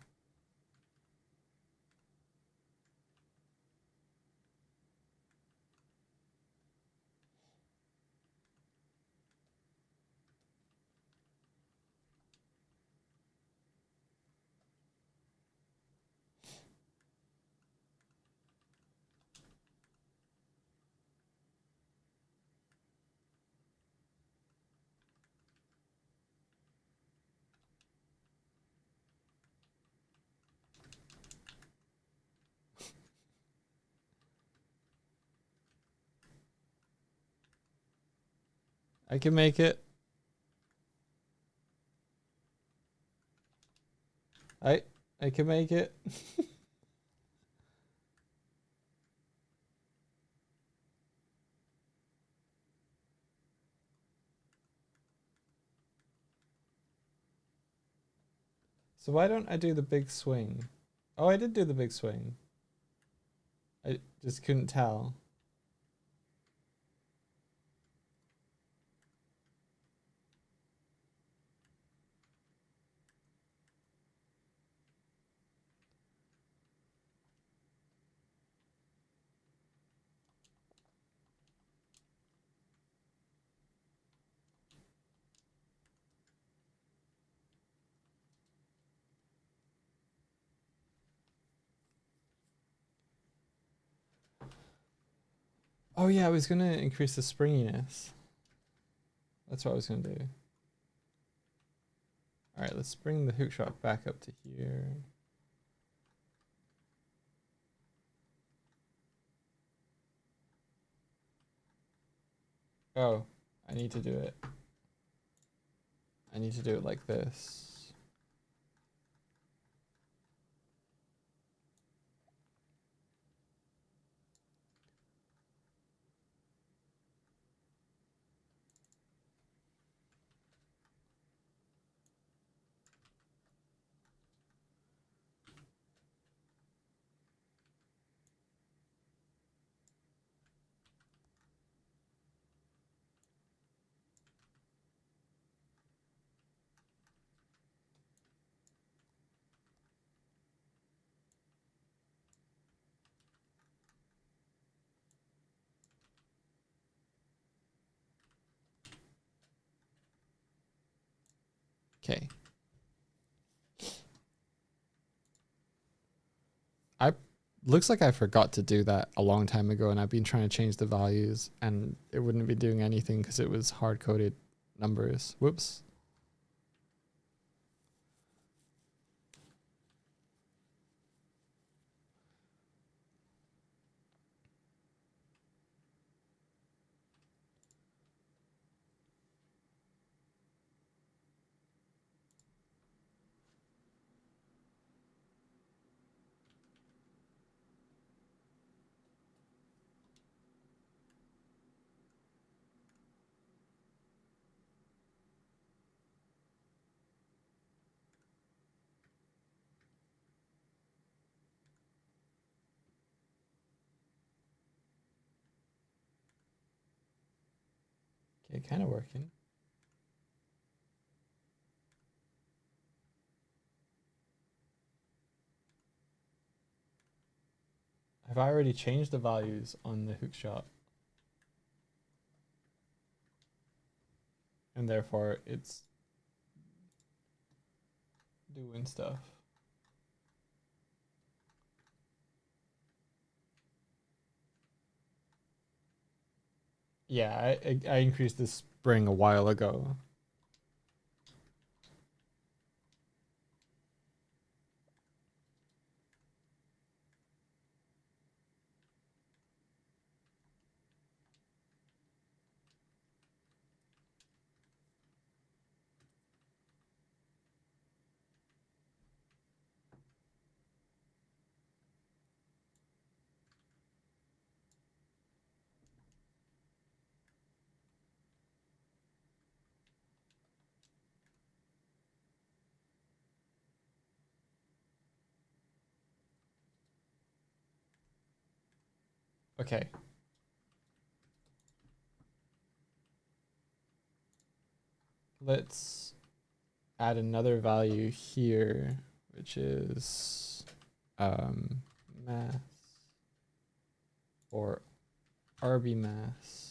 Speaker 1: I can make it. I can make it. So why don't I do the big swing? Oh, I did do the big swing. I just couldn't tell. Oh yeah, I was gonna increase the springiness. That's what I was gonna do. All right, let's bring the hook shot back up to here. Oh, I need to do it. I need to do it like this. Okay. I looks like I forgot to do that a long time ago, and I've been trying to change the values, and it wouldn't be doing anything because it was hard coded numbers. Whoops. Okay, kind of working. Have I already changed the values on the hook shot? And therefore it's doing stuff. Yeah, I increased the spring a while ago. Okay. Let's add another value here, which is mass or RB mass.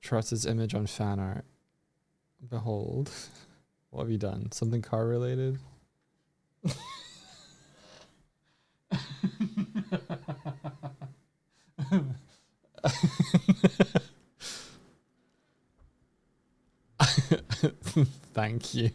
Speaker 1: Truss's image on fan art. Behold. What have you done? Something car related? Thank you.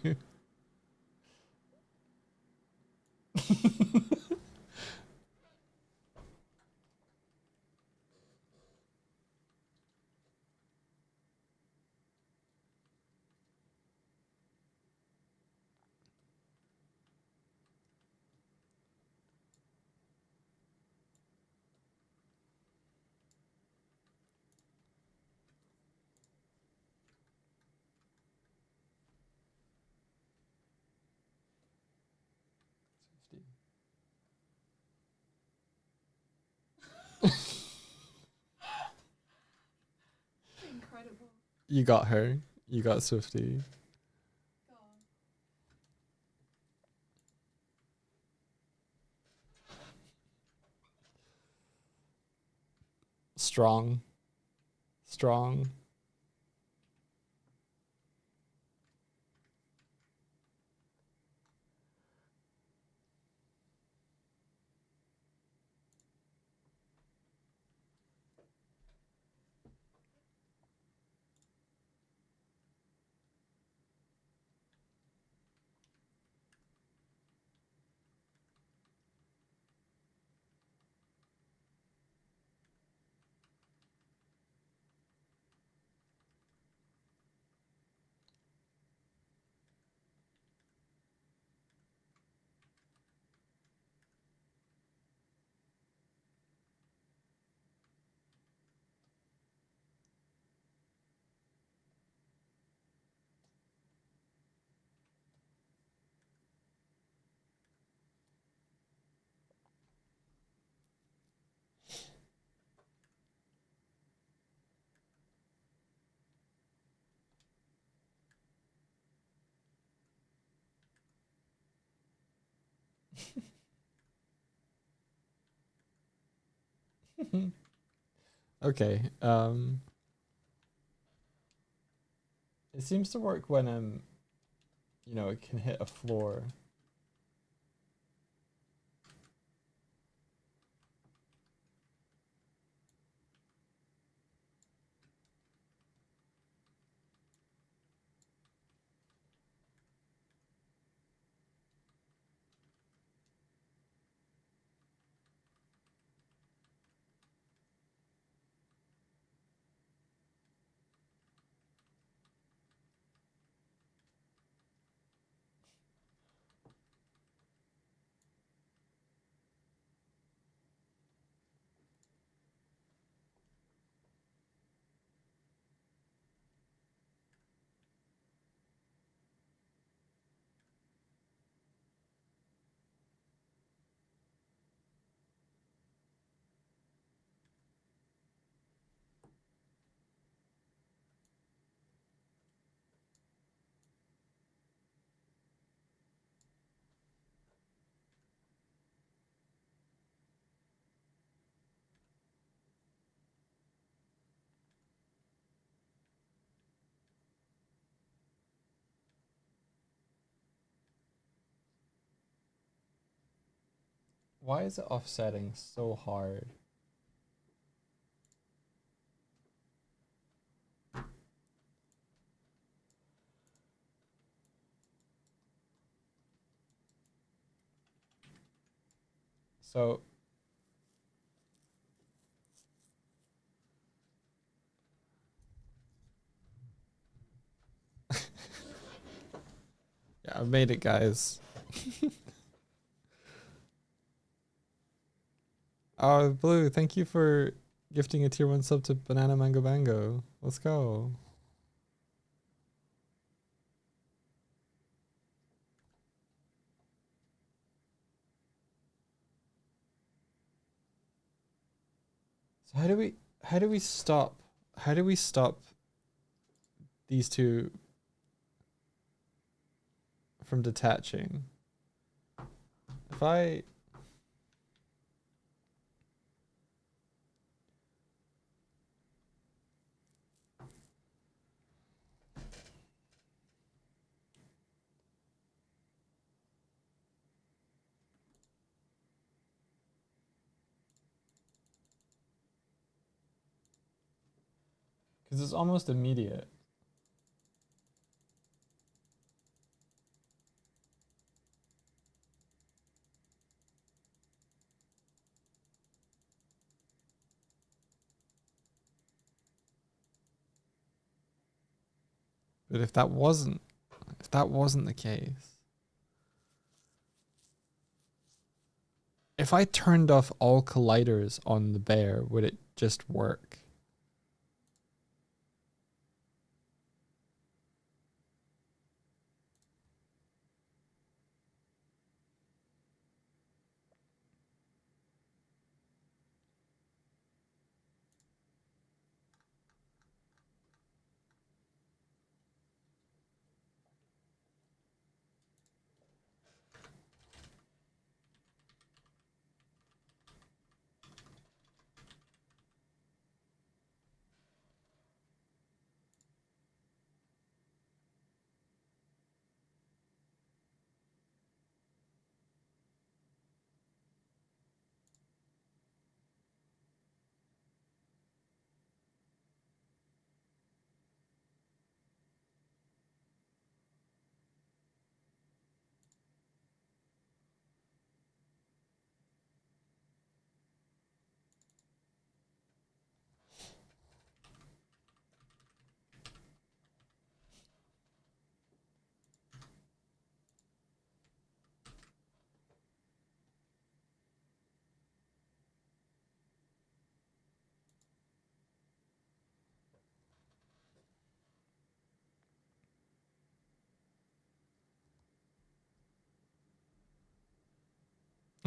Speaker 2: Incredible.
Speaker 1: You got her. You got Swifty.
Speaker 2: Go on.
Speaker 1: Strong. Strong. Okay. It seems to work when it can hit a floor. Why is it offsetting so hard? So yeah, I've made it, guys. Oh, Blue, thank you for gifting a tier 1 sub to Banana Mango Bango. Let's go. So how do we stop these two from detaching? If I because it's almost immediate. But if that wasn't the case, if I turned off all colliders on the bear, would it just work?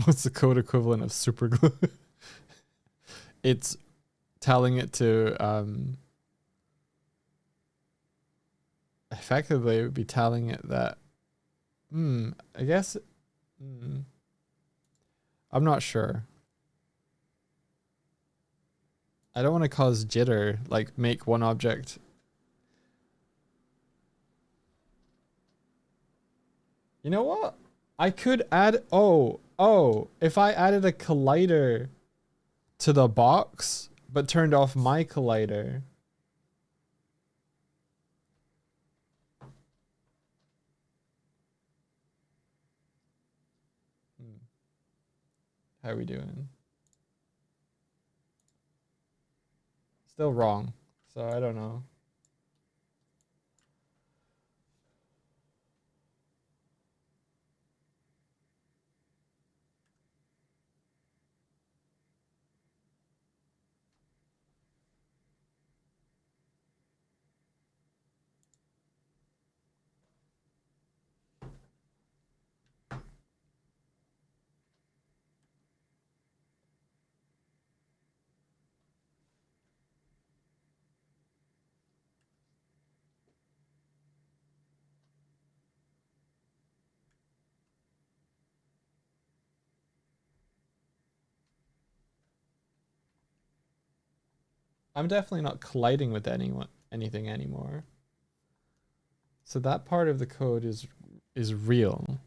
Speaker 1: What's the code equivalent of super glue? It's telling it to effectively it would be telling it that I guess I'm not sure. I don't want to cause jitter, like make one object. You know what? I could add if I added a collider to the box but turned off my collider. How are we doing? Still wrong. So I don't know. I'm definitely not colliding with anything anymore. So that part of the code is real.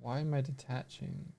Speaker 1: Why am I detaching?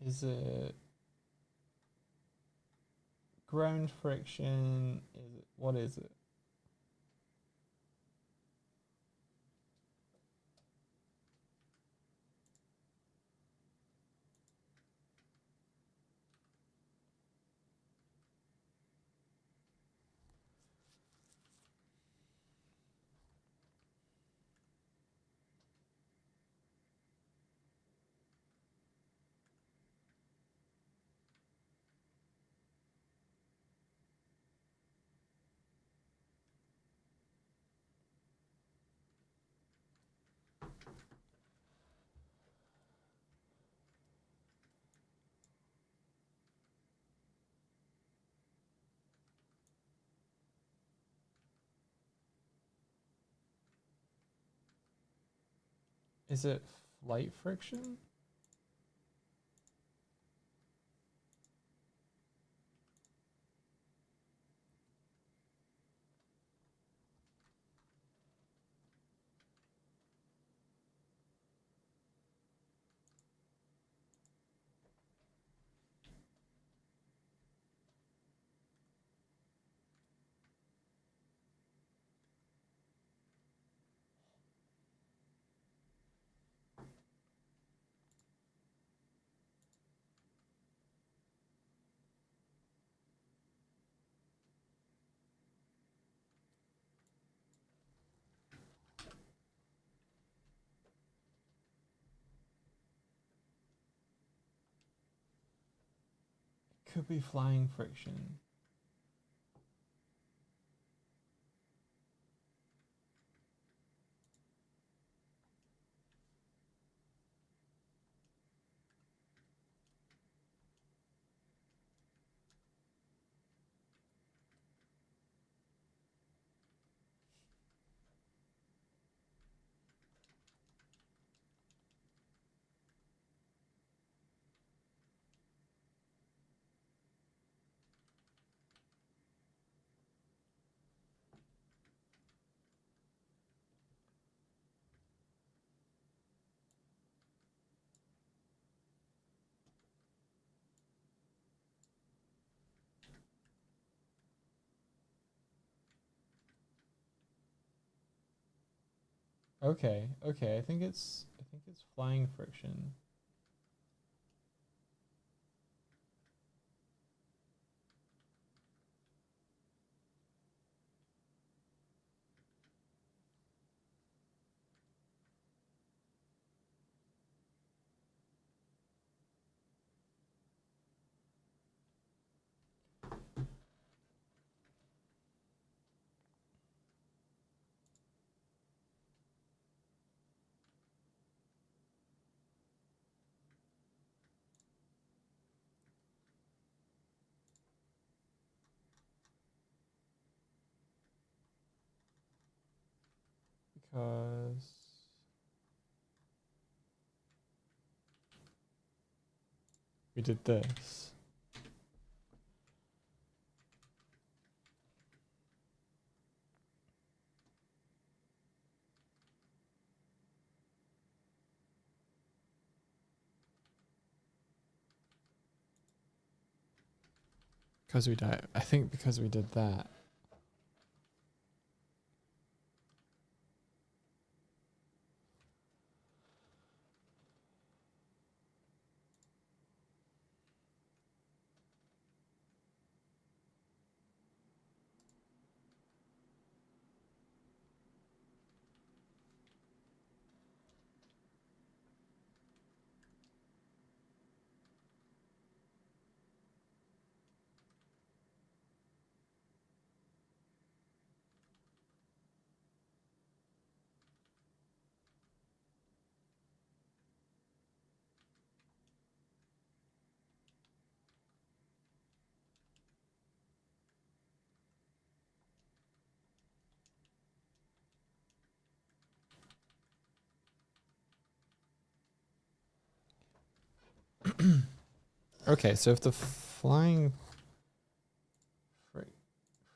Speaker 1: Is it ground friction? What is it? Is it flight friction? Could be flying friction. Okay, okay. I think it's flying friction. Because we did this. Because we died. I think because we did that. Okay, so if the flying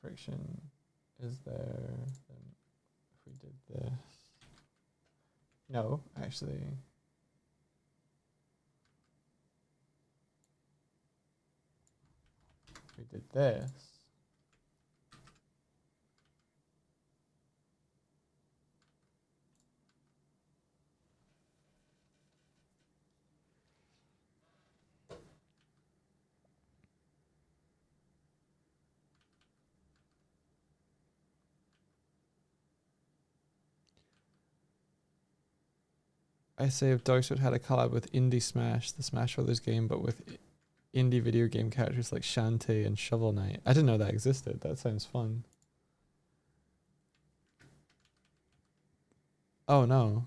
Speaker 1: friction is there, then if we did this. No, actually. If we did this. I say if Dogfoot had a collab with Indie Smash, the Smash Brothers game, but with indie video game characters like Shantae and Shovel Knight. I didn't know that existed. That sounds fun. Oh no.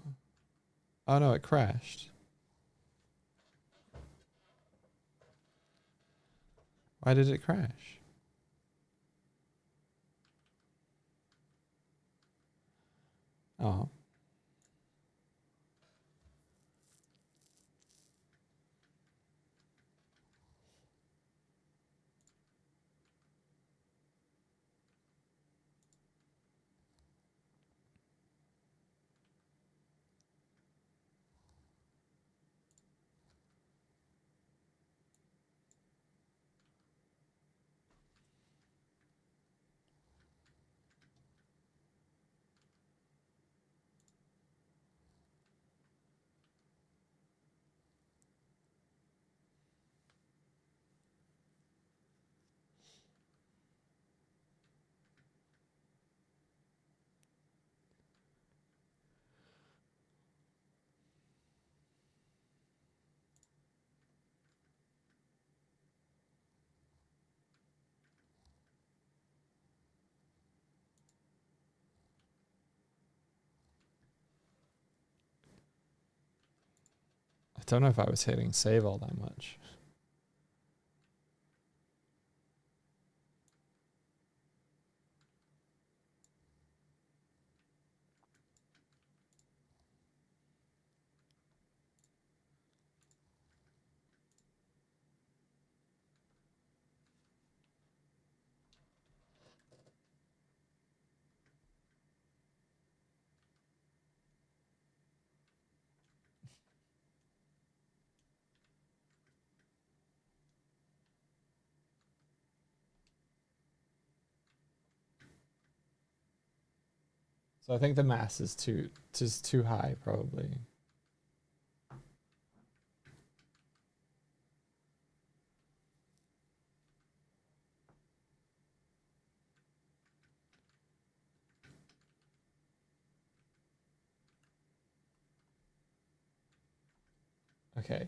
Speaker 1: Oh no, it crashed. Why did it crash? Oh. I don't know if I was hitting save all that much. So I think the mass is too high, probably. Okay.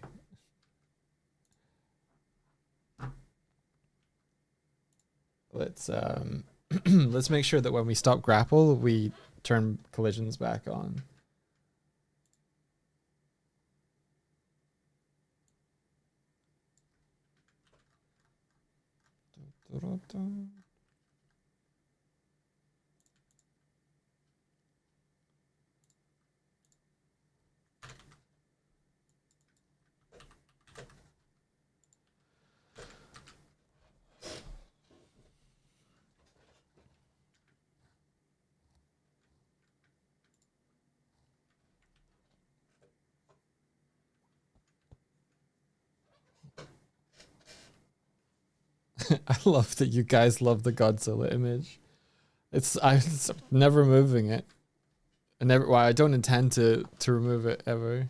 Speaker 1: Let's let's make sure that when we stop grapple, we turn collisions back on. I love that you guys love the Godzilla image. I'm never moving it. Well, I don't intend to remove it ever.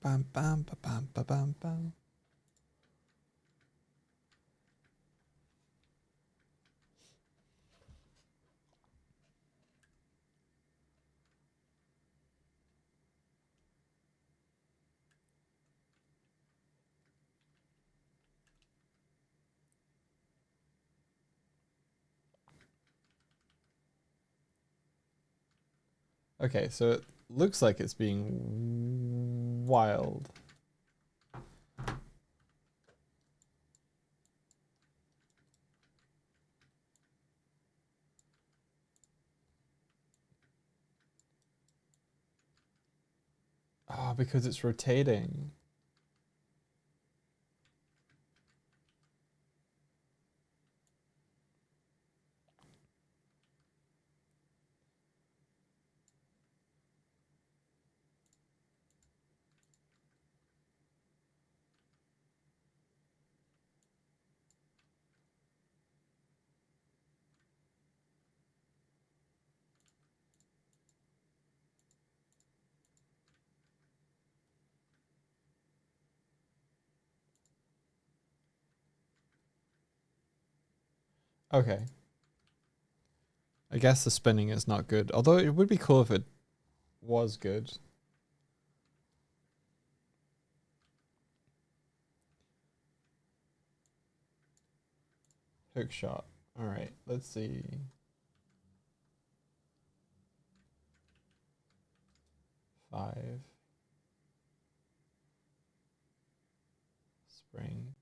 Speaker 1: Bam bam ba bam ba bam bam. Okay, so it looks like it's being wild. Oh, because it's rotating. Okay. I guess the spinning is not good. Although it would be cool if it was good. Hook shot. Alright, let's see. Five. Spring.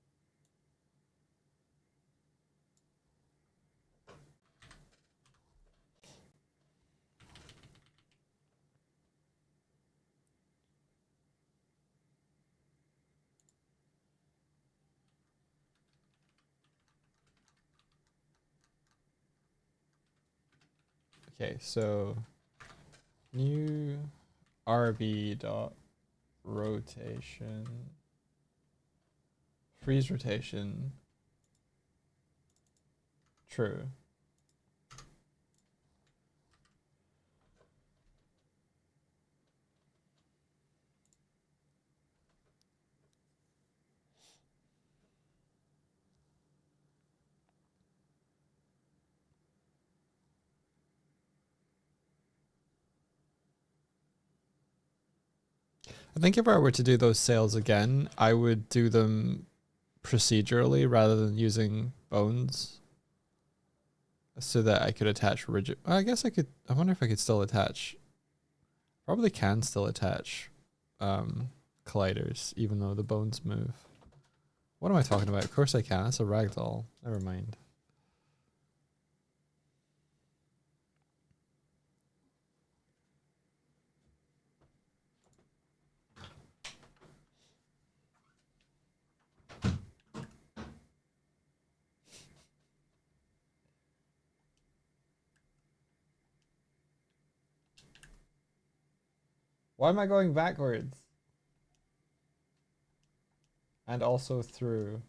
Speaker 1: Okay, so new RB dot rotation. Freeze rotation. True. I think if I were to do those sales again, I would do them procedurally rather than using bones so that I could attach rigid. I guess I could. I wonder if I could still attach. Probably can still attach colliders even though the bones move. What am I talking about? Of course I can. That's a ragdoll. Never mind. Why am I going backwards? And also through.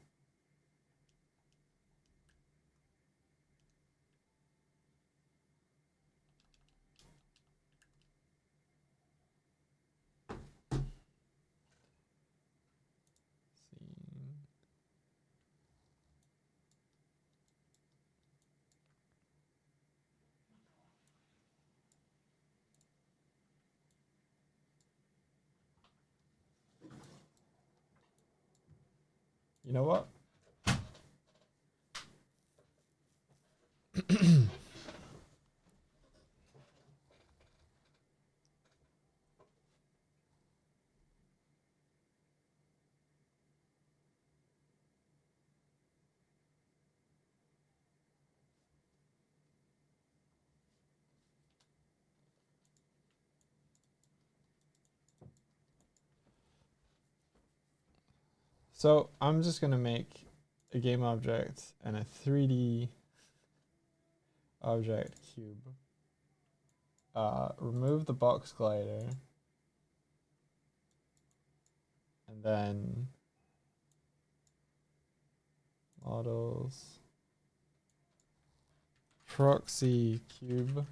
Speaker 1: You know what? So I'm just gonna make a game object and a 3D object cube. Remove the box glider, and then models, proxy cube.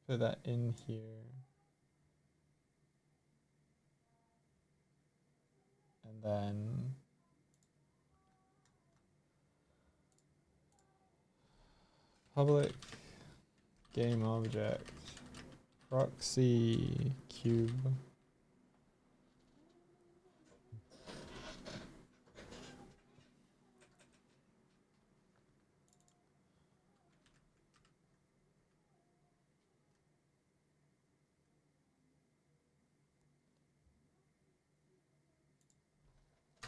Speaker 1: Put that in here. And then public game object proxy cube.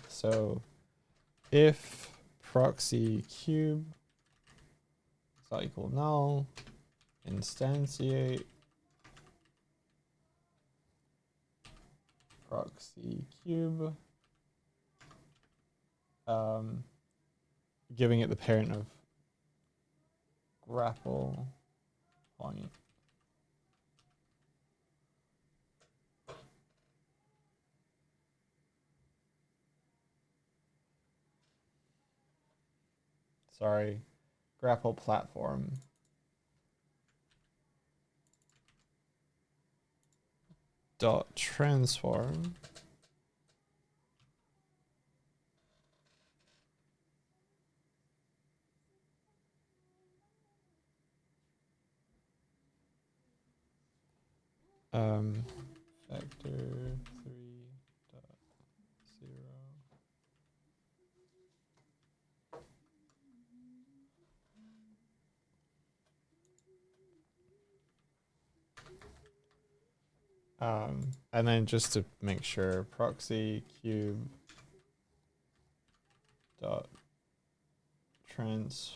Speaker 1: So if proxy cube is not equal null, instantiate proxy cube, giving it the parent of grapple point. Sorry, grapple platform. Dot transform. Vector 3.0. And then just to make sure, proxy cube dot transform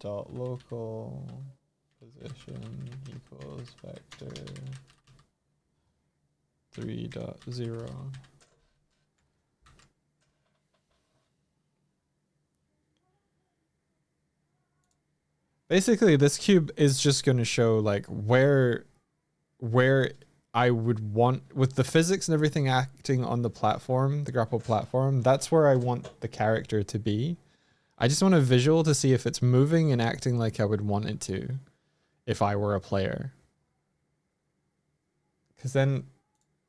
Speaker 1: dot local position equals vector 3.0. Basically, this cube is just going to show like where I would want, with the physics and everything acting on the platform, the grapple platform, that's where I want the character to be. I just want a visual to see if it's moving and acting like I would want it to if I were a player. Because then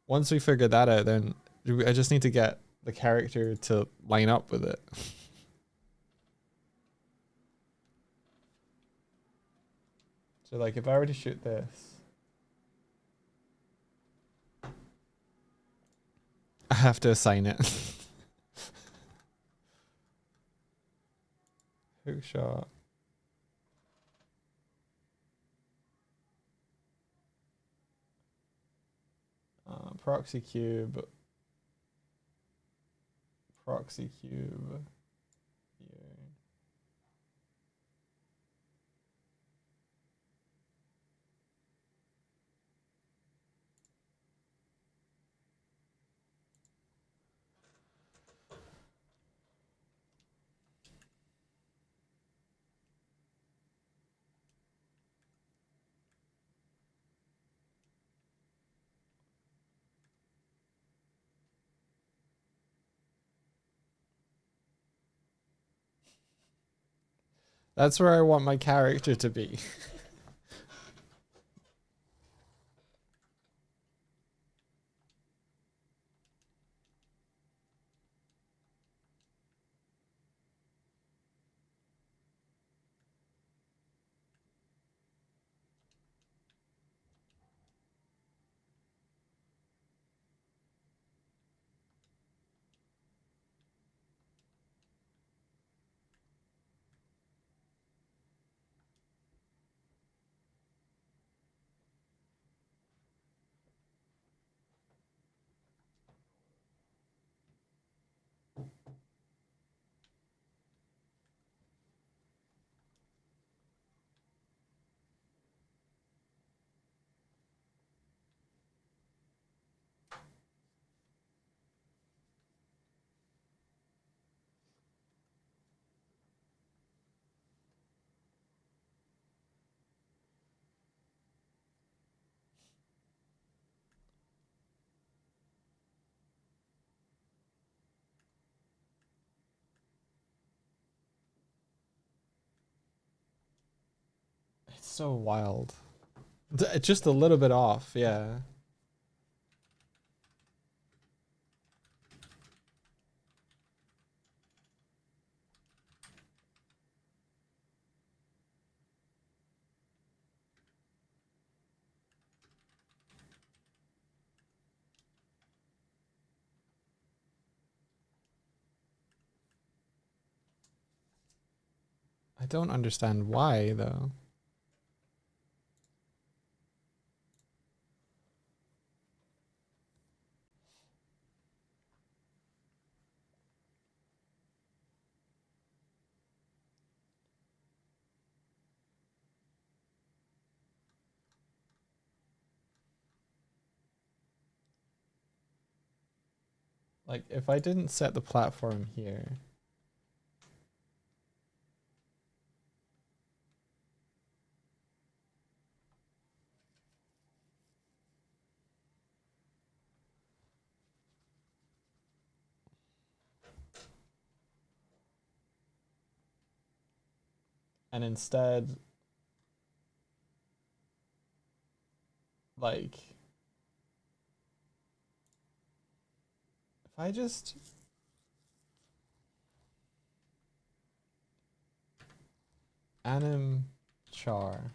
Speaker 1: once we figure that out, then I just need to get the character to line up with it. So like if I were to shoot this, I have to assign it. Hook shot. Proxy cube. Proxy cube. Here. That's where I want my character to be. It's so wild. Just a little bit off, yeah. I don't understand why though. Like if I didn't set the platform here. And instead, like, if I just anim char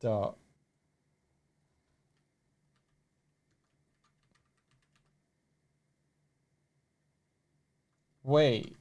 Speaker 1: dot wait.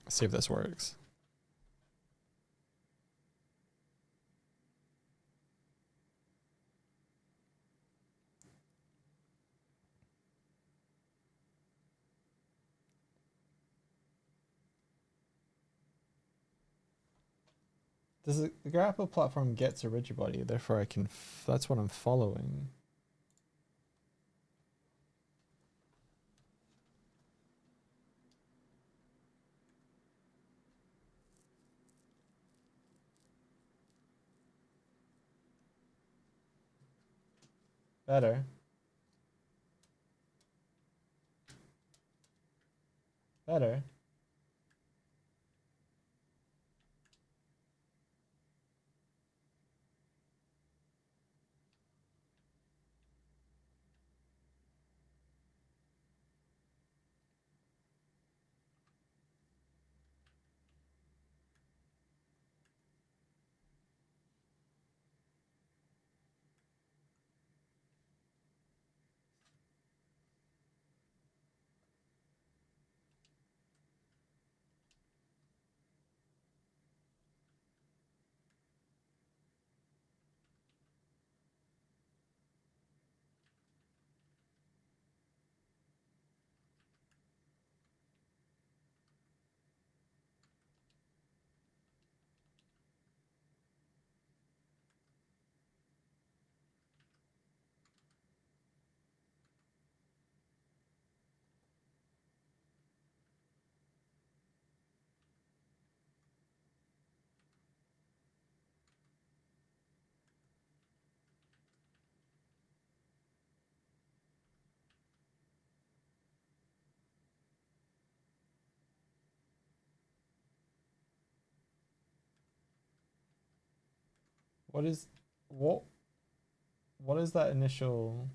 Speaker 1: See if this works. Does the grapple platform gets a rigid body, therefore I can, that's what I'm following. Better. Better. What is what what is that initial?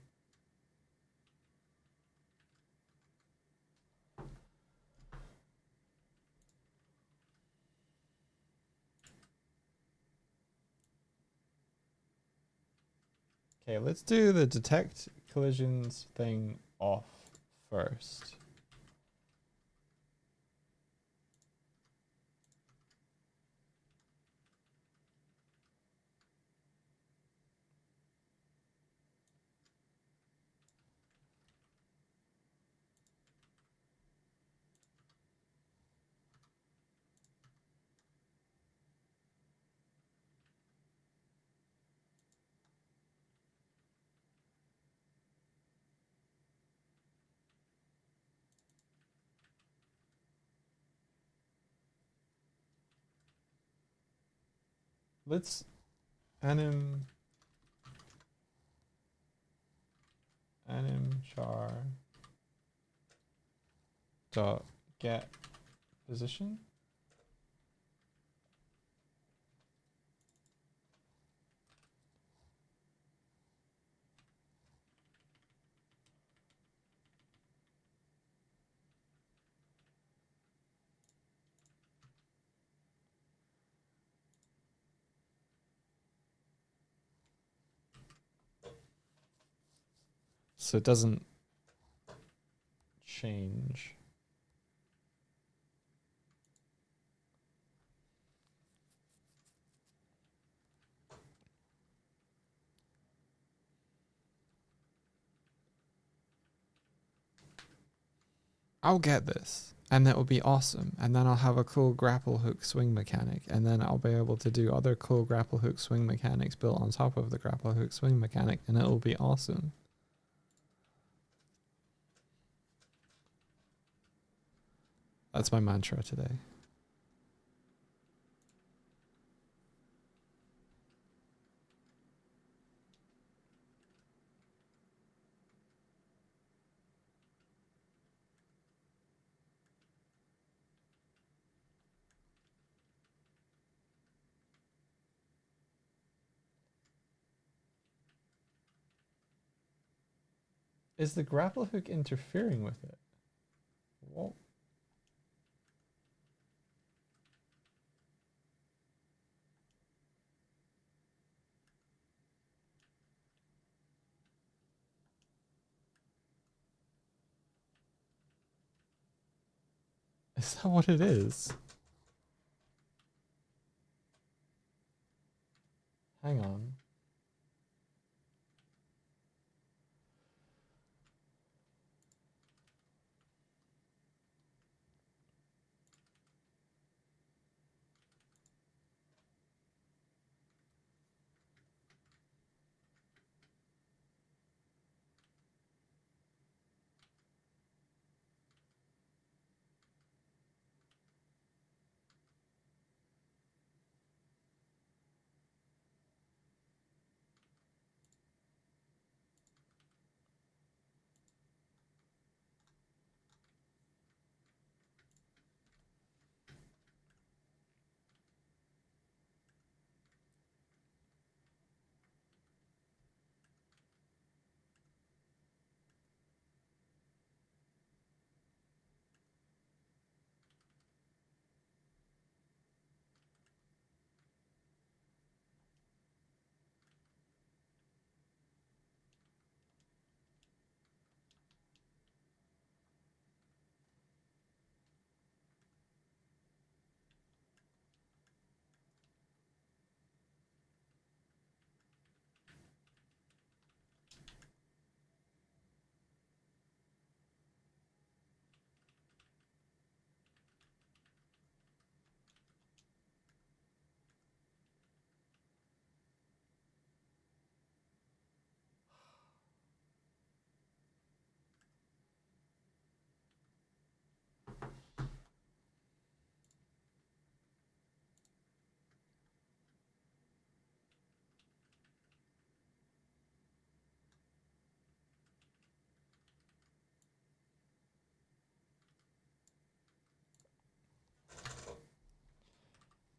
Speaker 1: Okay, let's do the detect collisions thing off first. Let's anim char dot get position. So it doesn't change. I'll get this, and that will be awesome. And then I'll have a cool grapple hook swing mechanic, and then I'll be able to do other cool grapple hook swing mechanics built on top of the grapple hook swing mechanic, and it will be awesome. That's my mantra today. Is the grapple hook interfering with it? What? Is that what it is? Hang on.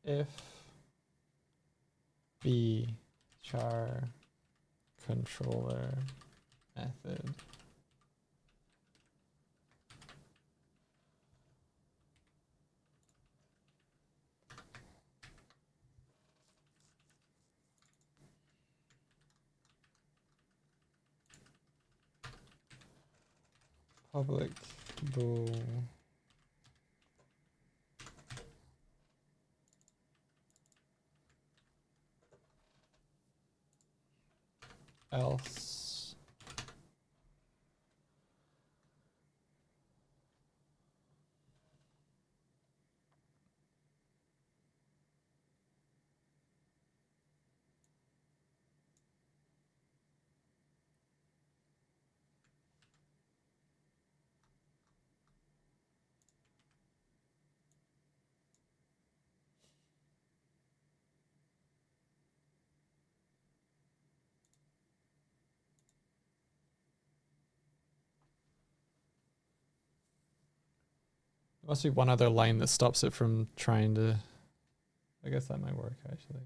Speaker 1: If B char controller method. Public bool else there must be one other line that stops it from trying to. I guess that might work actually.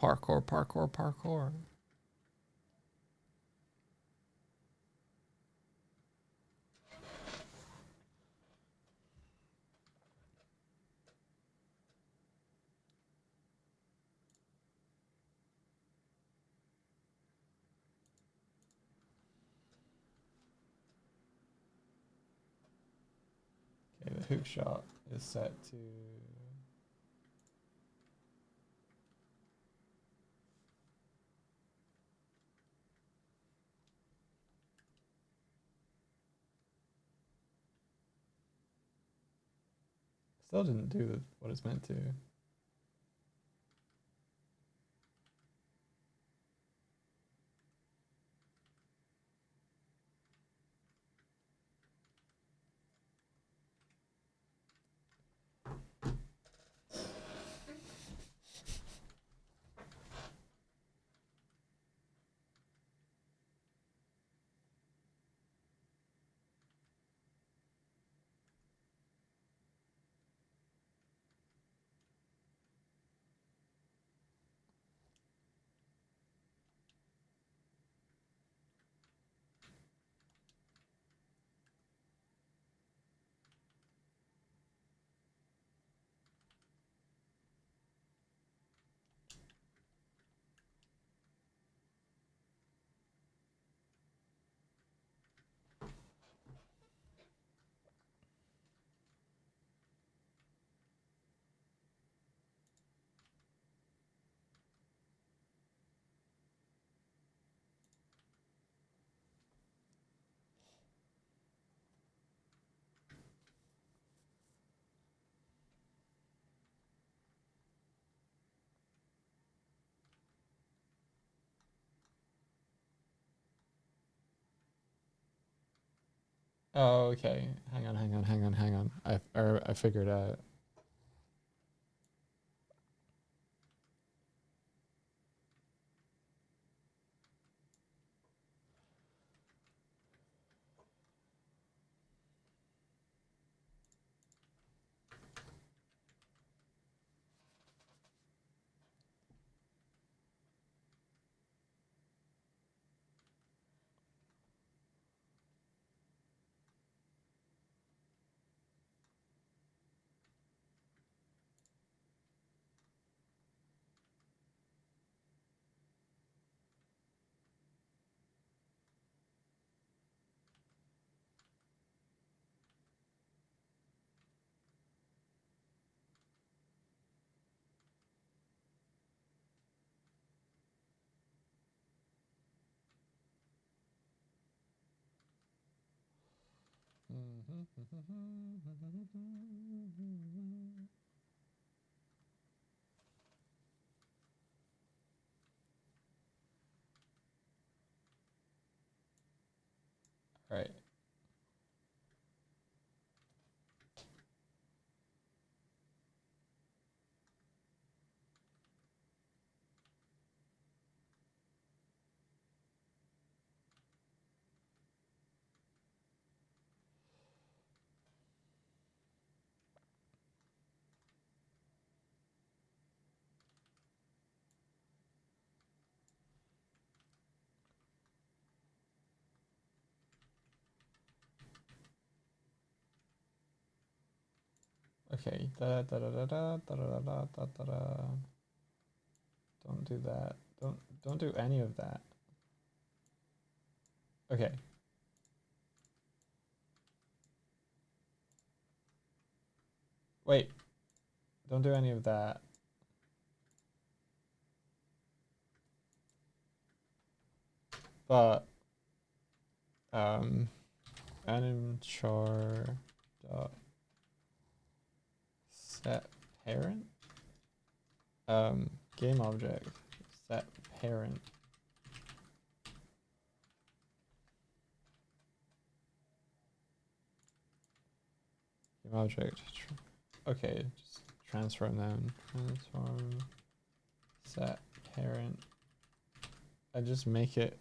Speaker 1: Parkour, parkour, parkour. Okay, the hook shot is set to. Still didn't do what it's meant to. Oh, okay. Hang on. I figured out. Okay. Da da da da da da da da da da da. Don't do that. Don't do any of that. Okay. Wait. Don't do any of that. But anim char dot set parent game object set parent game object okay, just transform them, transform set parent. I just make it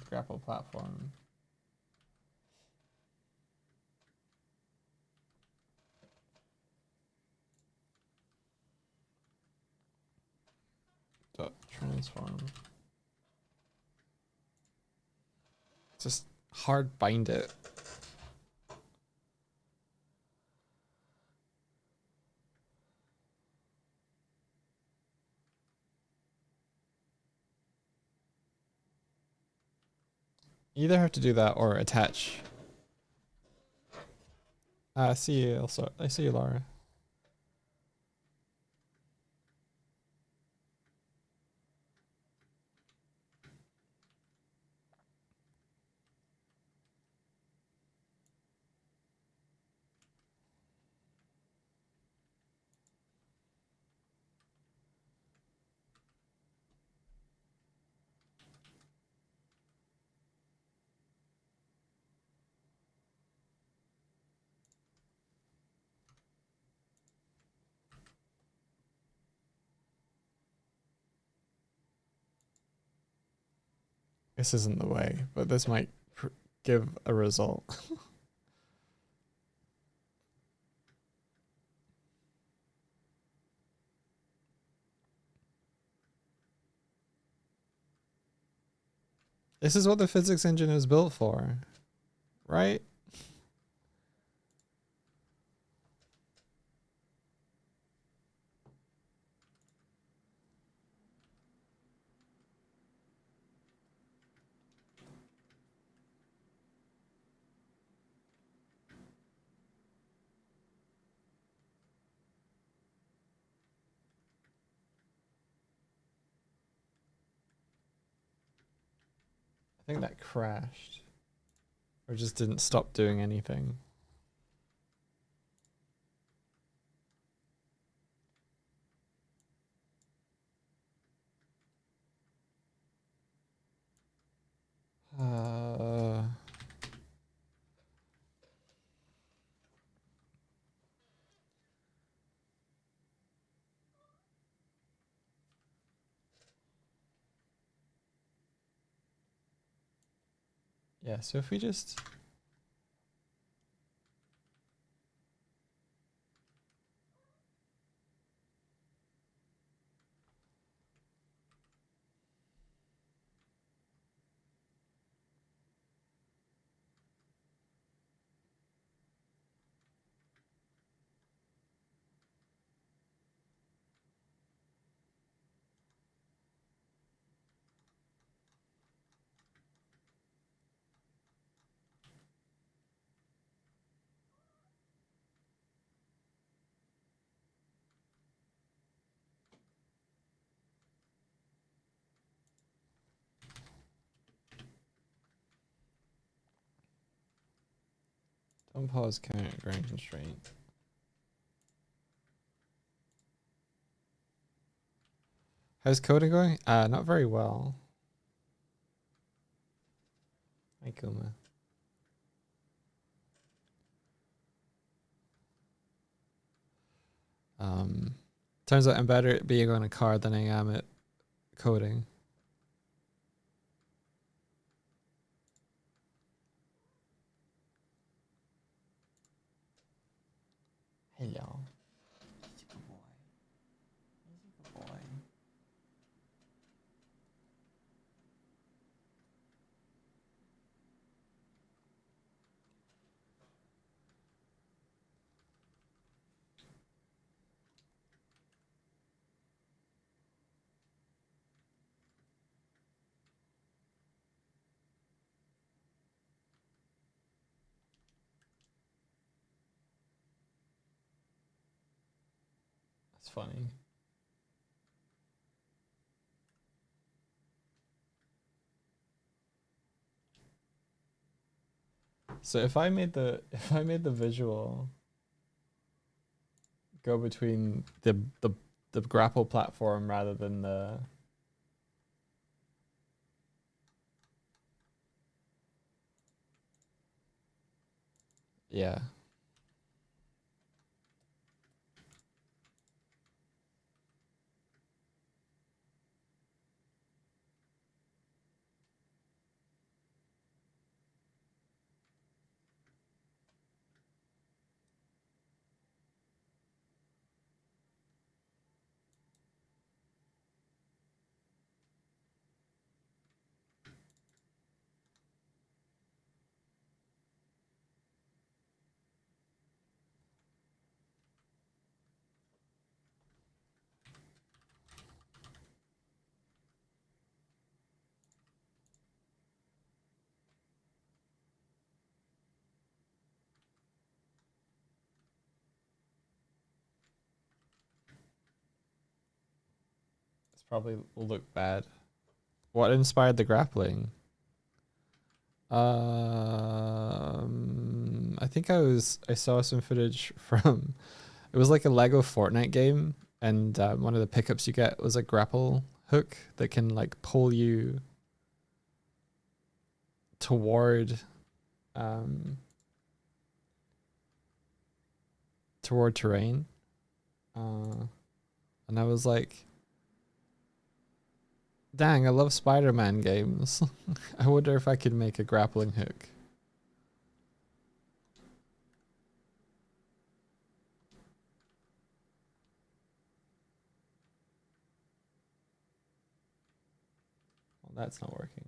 Speaker 1: grapple platform. Dot transform. Just hard bind it. You either have to do that or attach. I see you also. I see you, Laura. This isn't the way, but this might give a result. This is what the physics engine is built for, right? I think that crashed. Or just didn't stop doing anything. Yeah, so if we just... Don't pause current ground constraint. How's coding going? Not very well. Hi, Kuma. Turns out I'm better at being on a card than I am at coding. Hello. He's a good boy. He's a good boy. It's funny. So if I made the visual go between the grapple platform rather than the yeah. It's probably will look bad. What inspired the grappling? I think I saw some footage from it was like a Lego Fortnite game, and one of the pickups you get was a grapple hook that can like pull you toward toward terrain. And I was like, dang, I love Spider-Man games. I wonder if I could make a grappling hook. Well, that's not working.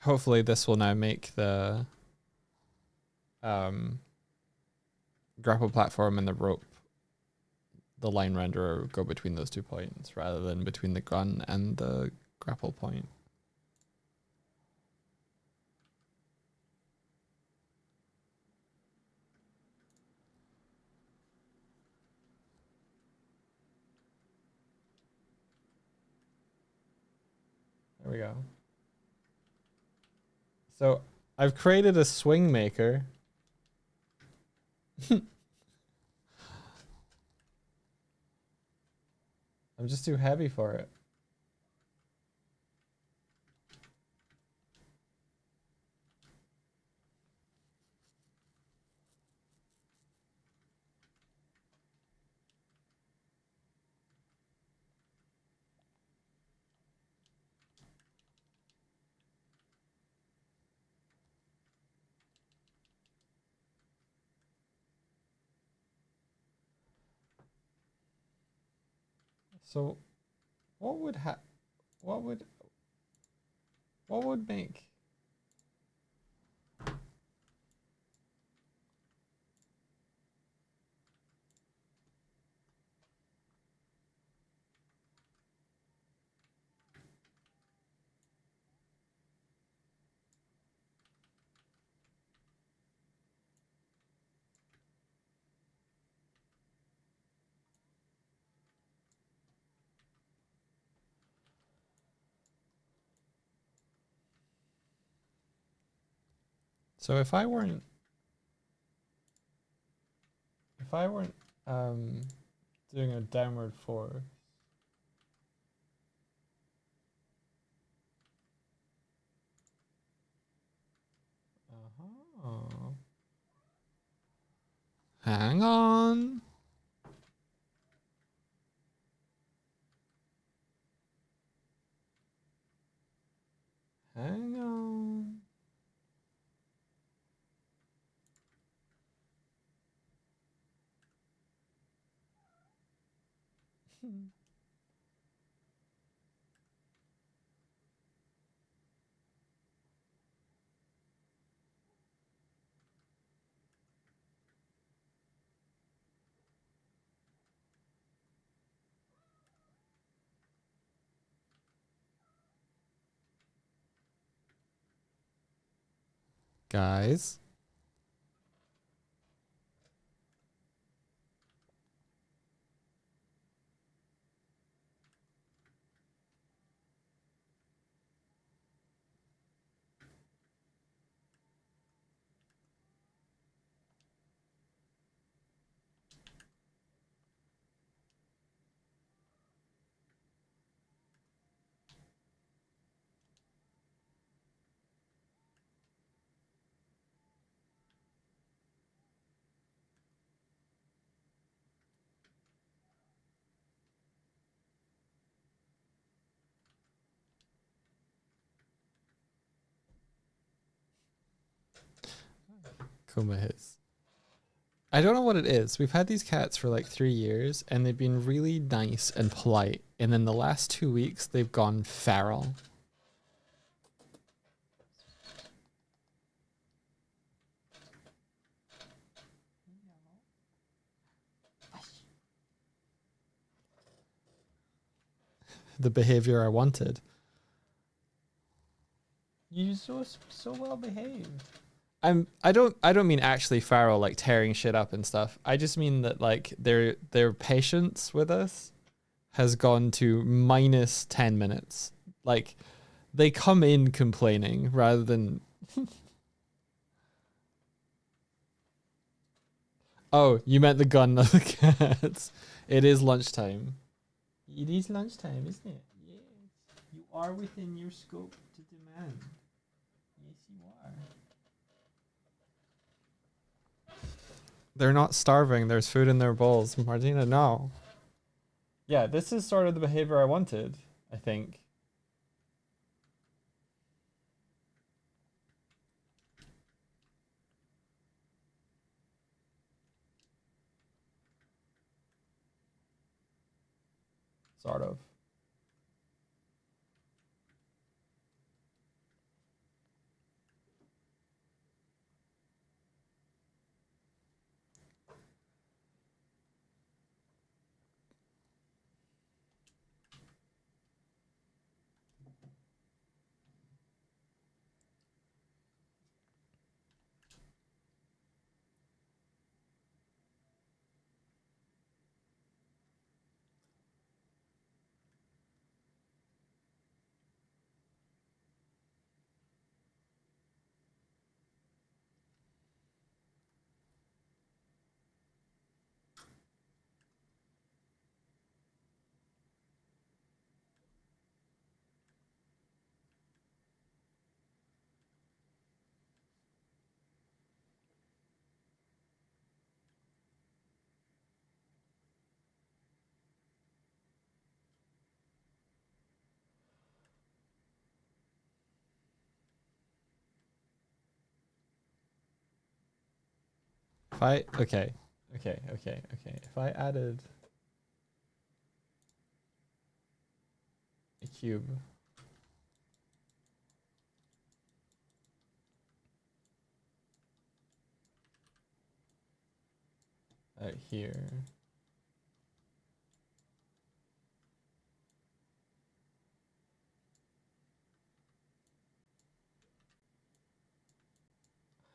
Speaker 1: Hopefully this will now make the grapple platform and the rope, the line renderer, go between those 2 points rather than between the gun and the grapple point. we go. So I've created a swing maker. I'm just too heavy for it. So what would what would make so if I weren't doing a downward force. Uh-huh. Hang on. Hang on. Guys. Kuma his. I don't know what it is. We've had these cats for like 3 years and they've been really nice and polite. And then the last 2 weeks they've gone feral. The behavior I wanted. You're so well behaved. I don't mean actually feral, like tearing shit up and stuff. I just mean that like their patience with us has gone to minus 10 minutes. Like they come in complaining rather than Oh, you meant the gun, not the cats. It is lunchtime. It is lunchtime, isn't it? Yes. You are within your scope to demand. Yes, you are. They're not starving. There's food in their bowls. Martina, no. Yeah, this is sort of the behavior I wanted, I think. Sort of. okay. If I added a cube. Here.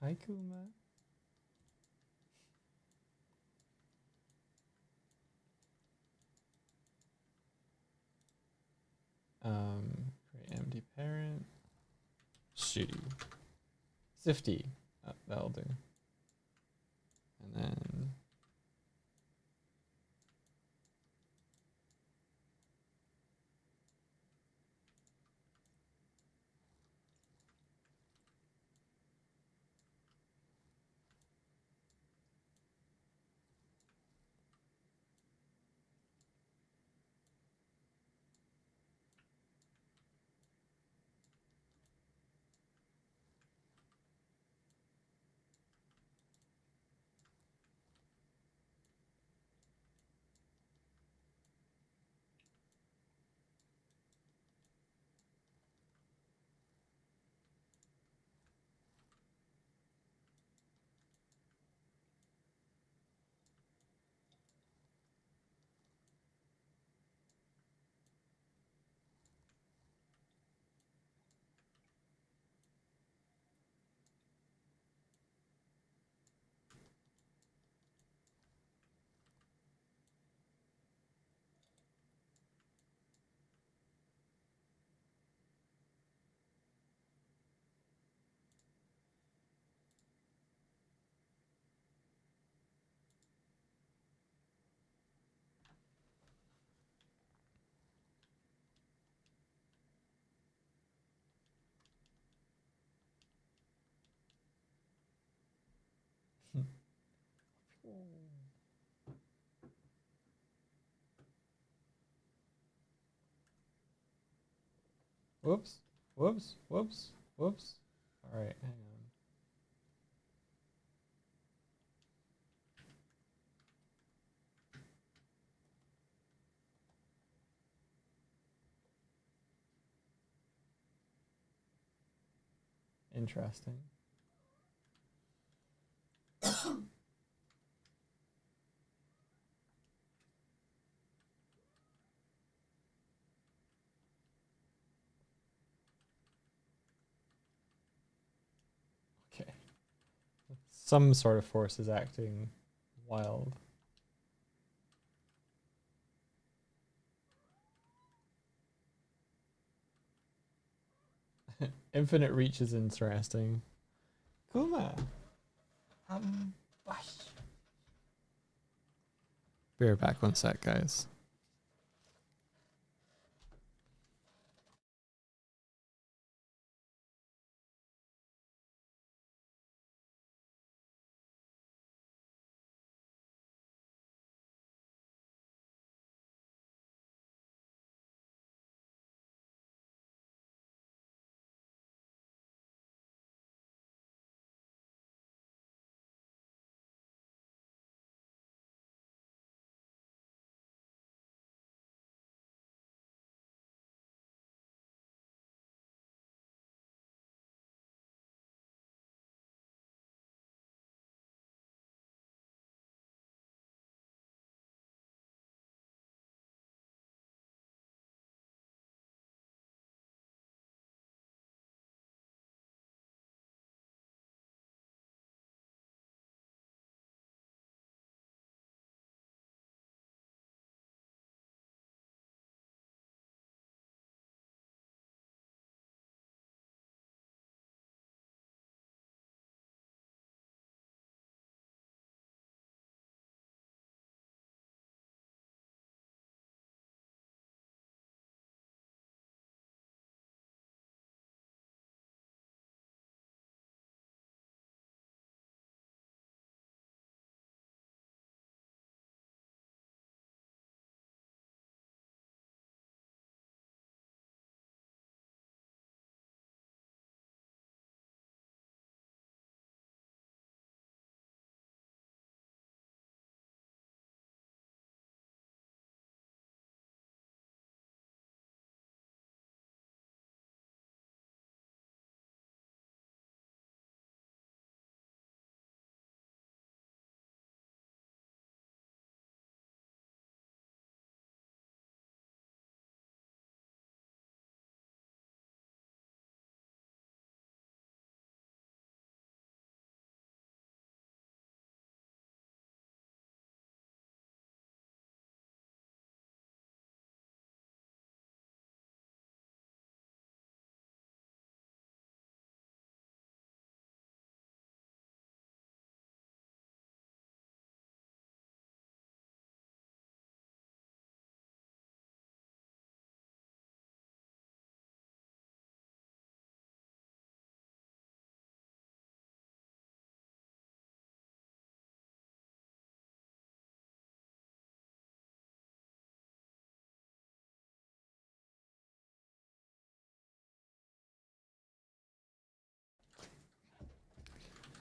Speaker 1: Hi, Kuma. Create empty parent. Shitty. Sifty. That'll do. And then whoops. All right, hang on. Interesting. Okay. Some sort of force is acting wild. Infinite reach is interesting. Kuma. Be right back 1 sec, guys.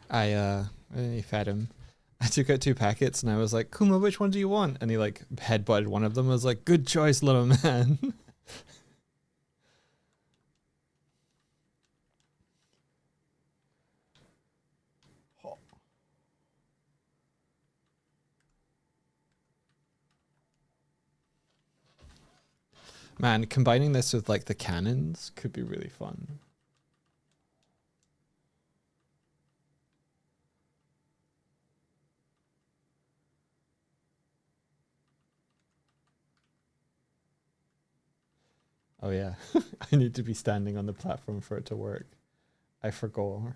Speaker 1: I fed him. I took out 2 packets and I was like, Kuma, which one do you want? And he like headbutted one of them. I was like, good choice, little man. Man, combining this with like the cannons could be really fun. Oh yeah, I need to be standing on the platform for it to work. I forgot.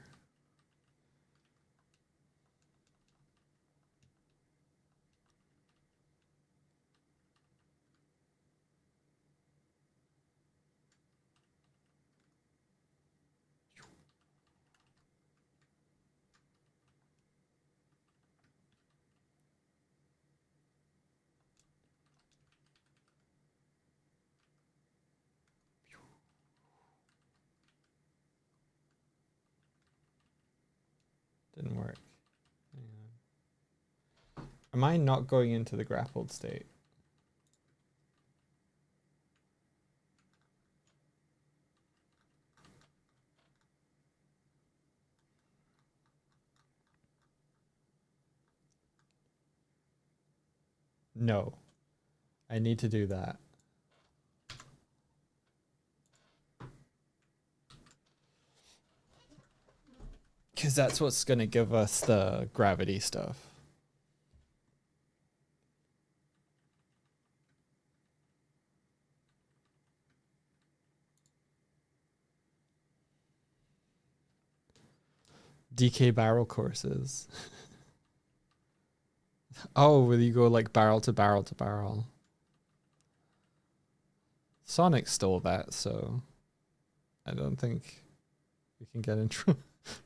Speaker 1: Didn't work. Hang on. Am I not going into the grappled state? No. I need to do that. Because that's what's going to give us the gravity stuff. DK barrel courses. Oh, will you go like barrel to barrel to barrel? Sonic stole that, so I don't think we can get in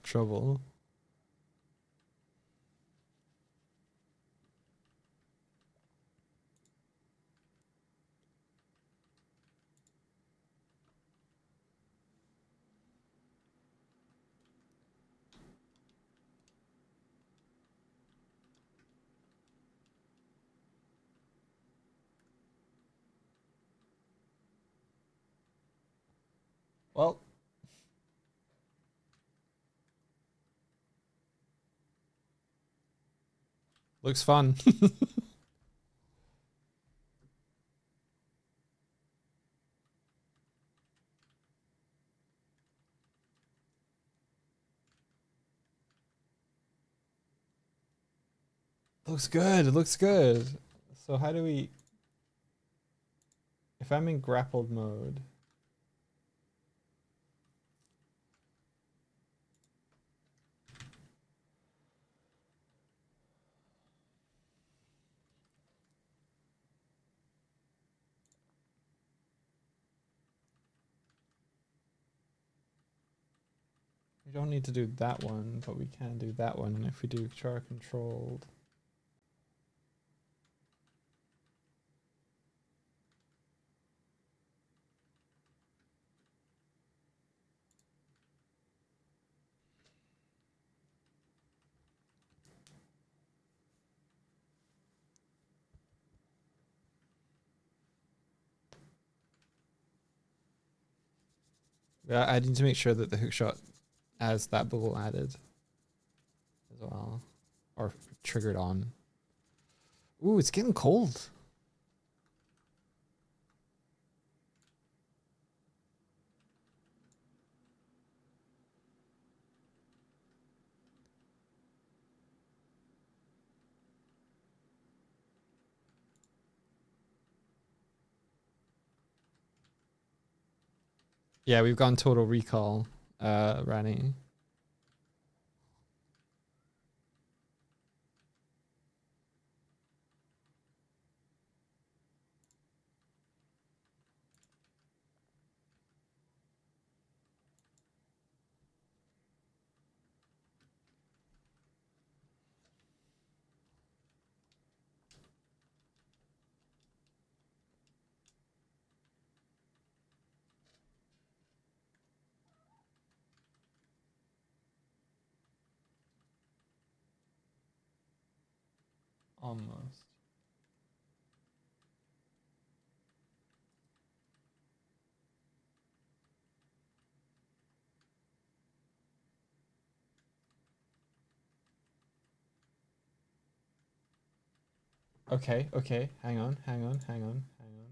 Speaker 1: trouble. Well, looks fun. Looks good. It looks good. So how do we... If I'm in grappled mode... We don't need to do that one, but we can do that one. And if we do char controlled... Yeah, I need to make sure that the hookshot has that bubble added as well. Or triggered on. Ooh, it's getting cold. Yeah, we've gone total recall, Rani. Almost. Okay, okay. Hang on, hang on, hang on, hang on.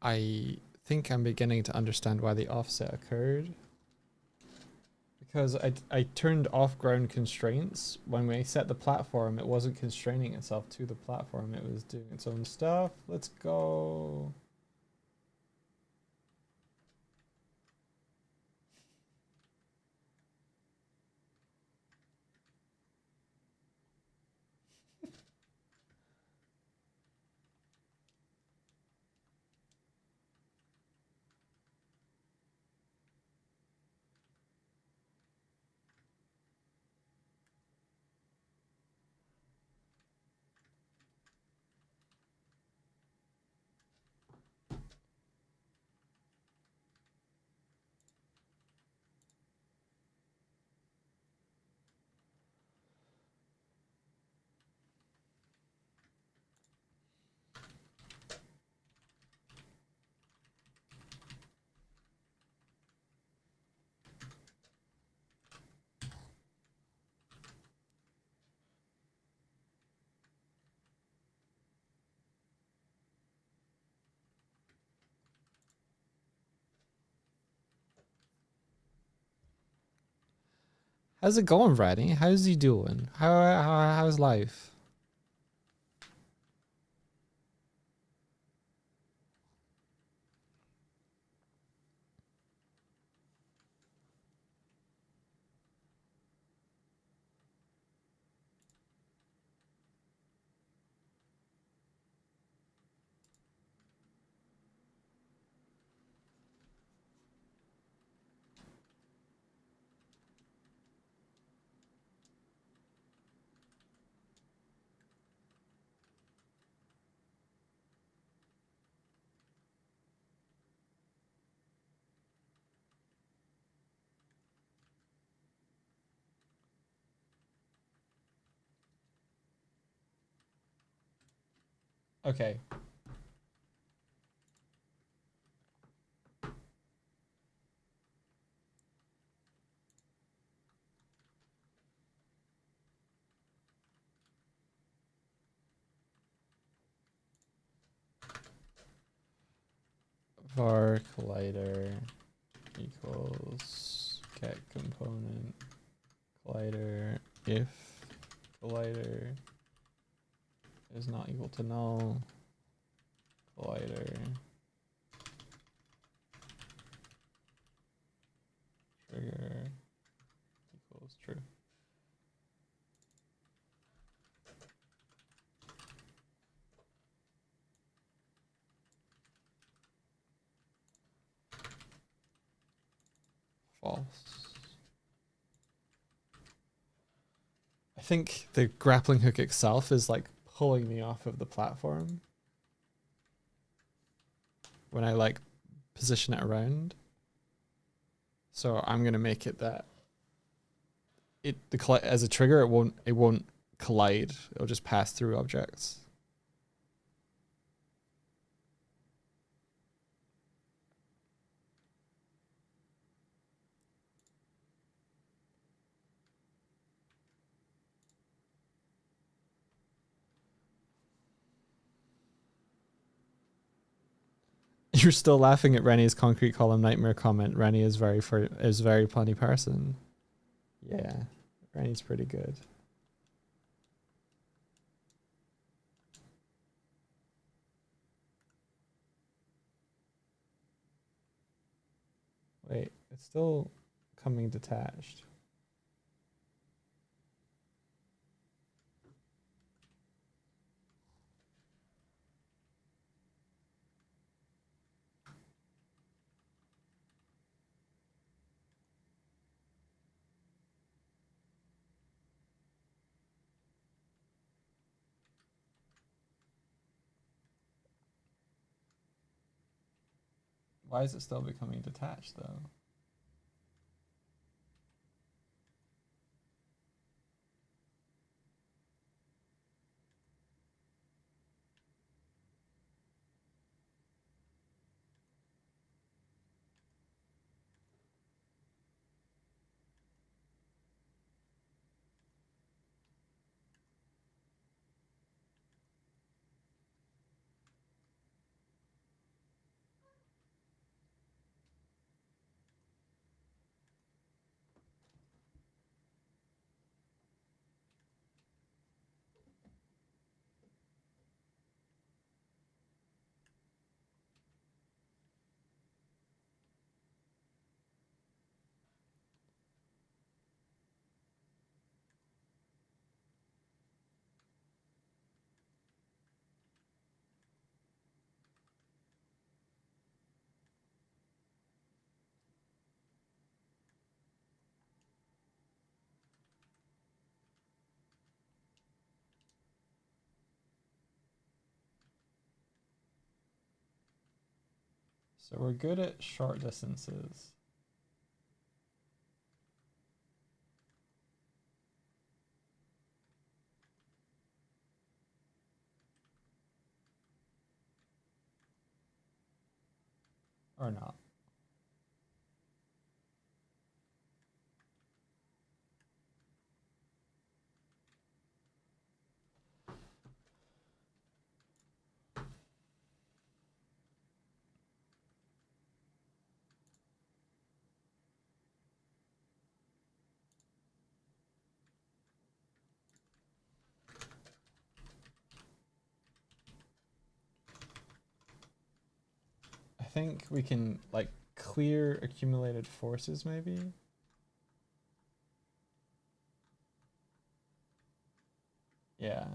Speaker 1: I think I'm beginning to understand why the offset occurred. Because I turned off ground constraints. When we set the platform, it wasn't constraining itself to the platform. It was doing its own stuff. Let's go. How's it going, Raddy? How's he doing? How's life? Okay. Var collider equals get component collider if collider is not equal to null, collider trigger equals true. False. I think the grappling hook itself is like pulling me off of the platform. when I like position it around. So I'm gonna make it that as a trigger it won't collide. It'll just pass through objects. You're still laughing at Rennie's concrete column nightmare comment. Rennie is very funny person. Yeah, Rennie's pretty good. Wait, it's still coming detached. Why is it still becoming detached though? So we're good at short distances. Or not. I think we can like clear accumulated forces maybe. Yeah.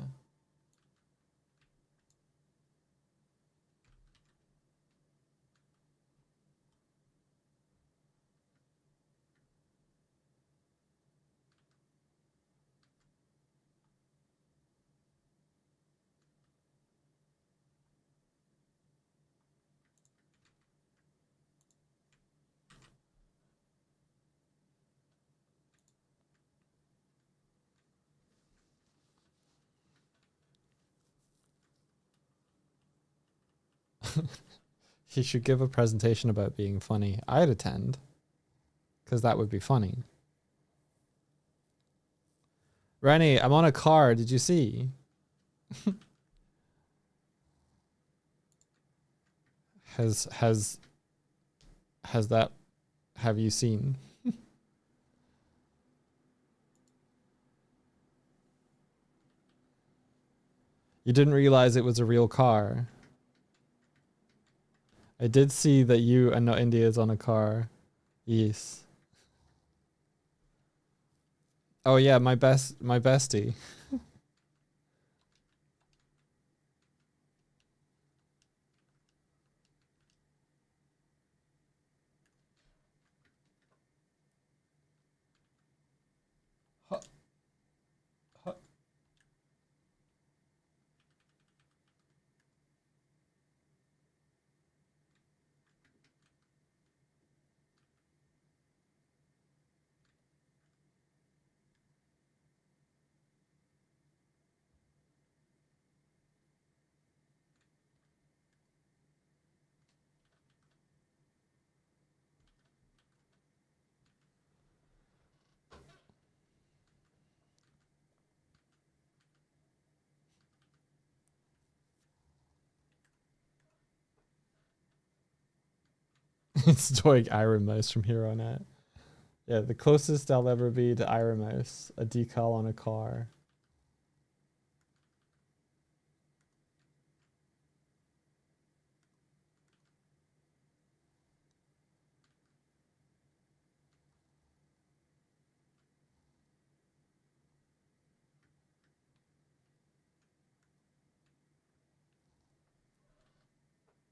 Speaker 1: He should give a presentation about being funny. I'd attend. Because that would be funny. Rennie, I'm on a car. Did you see? Has that, have you seen? You didn't realize it was a real car. I did see that you and not India is on a car. Yes. Oh yeah, my bestie. Huh, huh. It's doing Iron Mouse from here on out. Yeah, the closest I'll ever be to Iron Mouse, a decal on a car.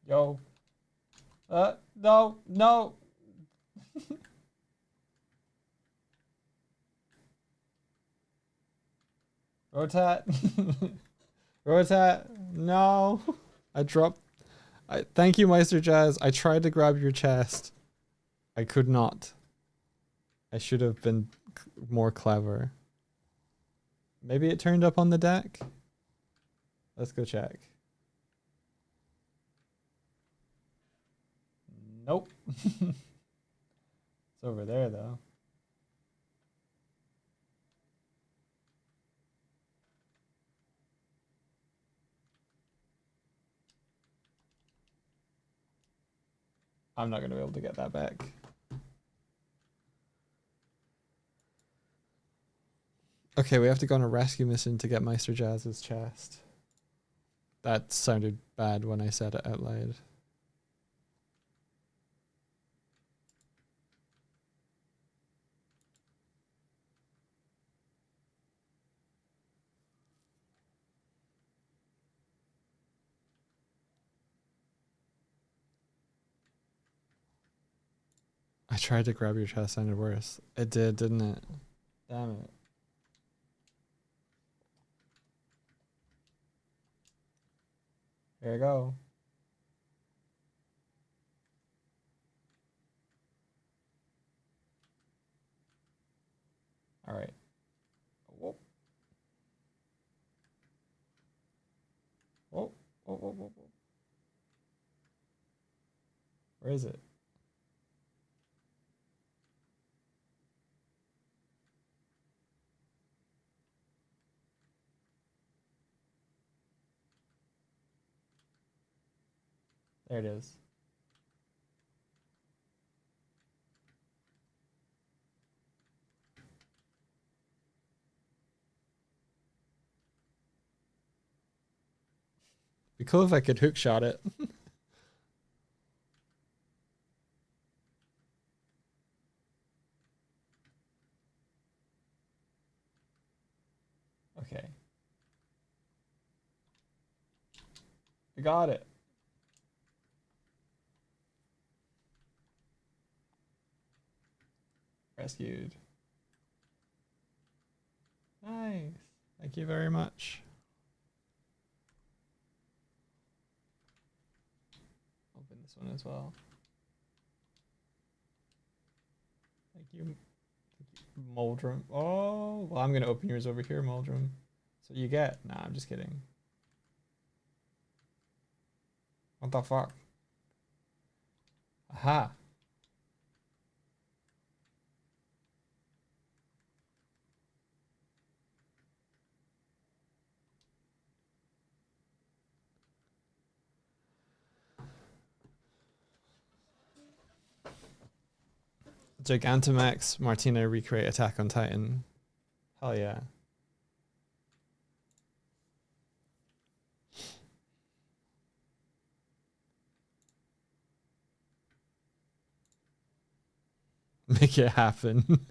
Speaker 1: Yo. No, no. Rotat. Rotat. No. I dropped. Thank you, Meister Jazz. I tried to grab your chest. I could not. I should have been more clever. Maybe it turned up on the deck? Let's go check. Nope. It's over there, though. I'm not going to be able to get that back. Okay, we have to go on a rescue mission to get Meister Jazz's chest. That sounded bad when I said it out loud. I tried to grab your chest, sounded worse. It did, didn't it? Damn it. Here you go. All right. Whoa. Whoa. Whoa, whoa, whoa, whoa. Where is it? There it is. Be cool if I could hook shot it. Okay. We got it. Rescued. Nice. Thank you very much. Open this one as well. Thank you. Moldrum. Oh, well, I'm going to open yours over here, Moldrum. So you get. Nah, I'm just kidding. What the fuck? Aha. Gigantamax Martina recreate Attack on Titan. Hell yeah. Make it happen.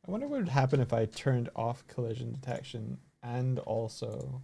Speaker 1: I wonder what would happen if I turned off collision detection and also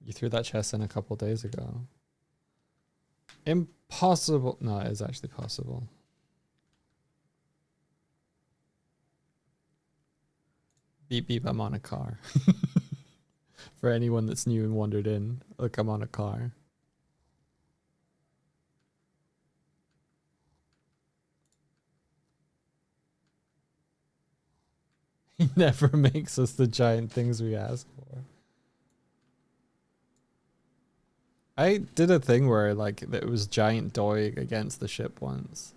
Speaker 1: You threw that chest in a couple days ago. Impossible. No, it is actually possible. Beep beep, I'm on a car. For anyone that's new and wandered in, look, I'm on a car. He never makes us the giant things we ask for. I did a thing where like it was giant Doig against the ship once.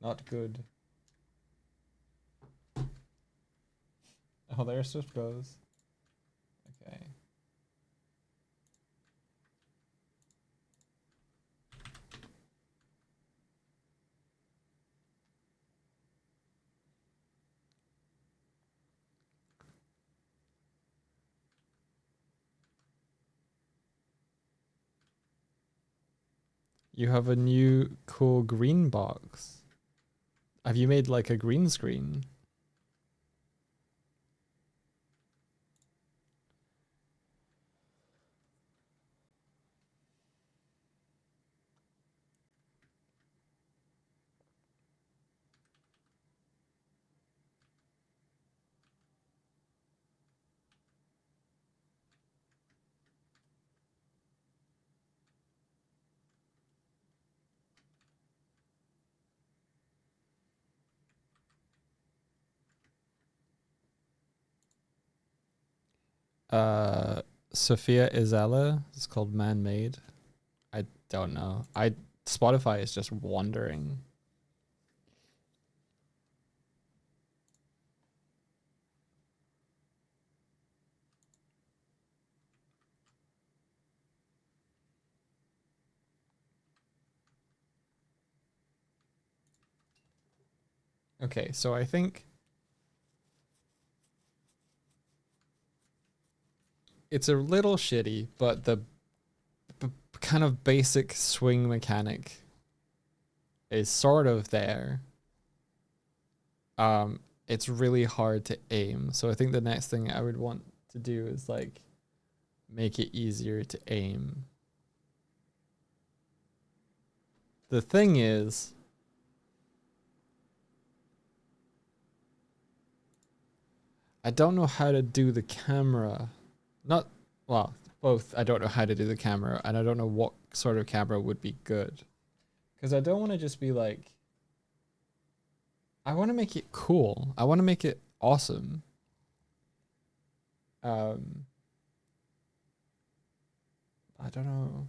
Speaker 1: Not good. Oh, there Swift goes. Okay. You have a new cool green box. Have you made like a green screen? Uh, Sophia Isella. It's called Man Made. I don't know. Spotify is just wandering. Okay, so I think it's a little shitty, but the kind of basic swing mechanic is sort of there. It's really hard to aim. So I think the next thing I would want to do is like make it easier to aim. The thing is, I don't know how to do the camera. Not, well, both. I don't know how to do the camera, and I don't know what sort of camera would be good. Because I don't want to just be like, I want to make it cool. I want to make it awesome. Um, I don't know.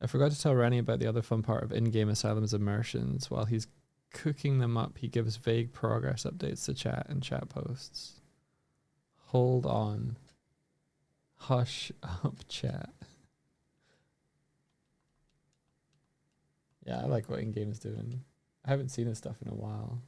Speaker 1: I forgot to tell Ranny about the other fun part of in-game Asylum's immersions. While he's cooking them up, he gives vague progress updates to chat and chat posts. Hold on. Hush up, chat. Yeah, I like what in-game is doing. I haven't seen his stuff in a while.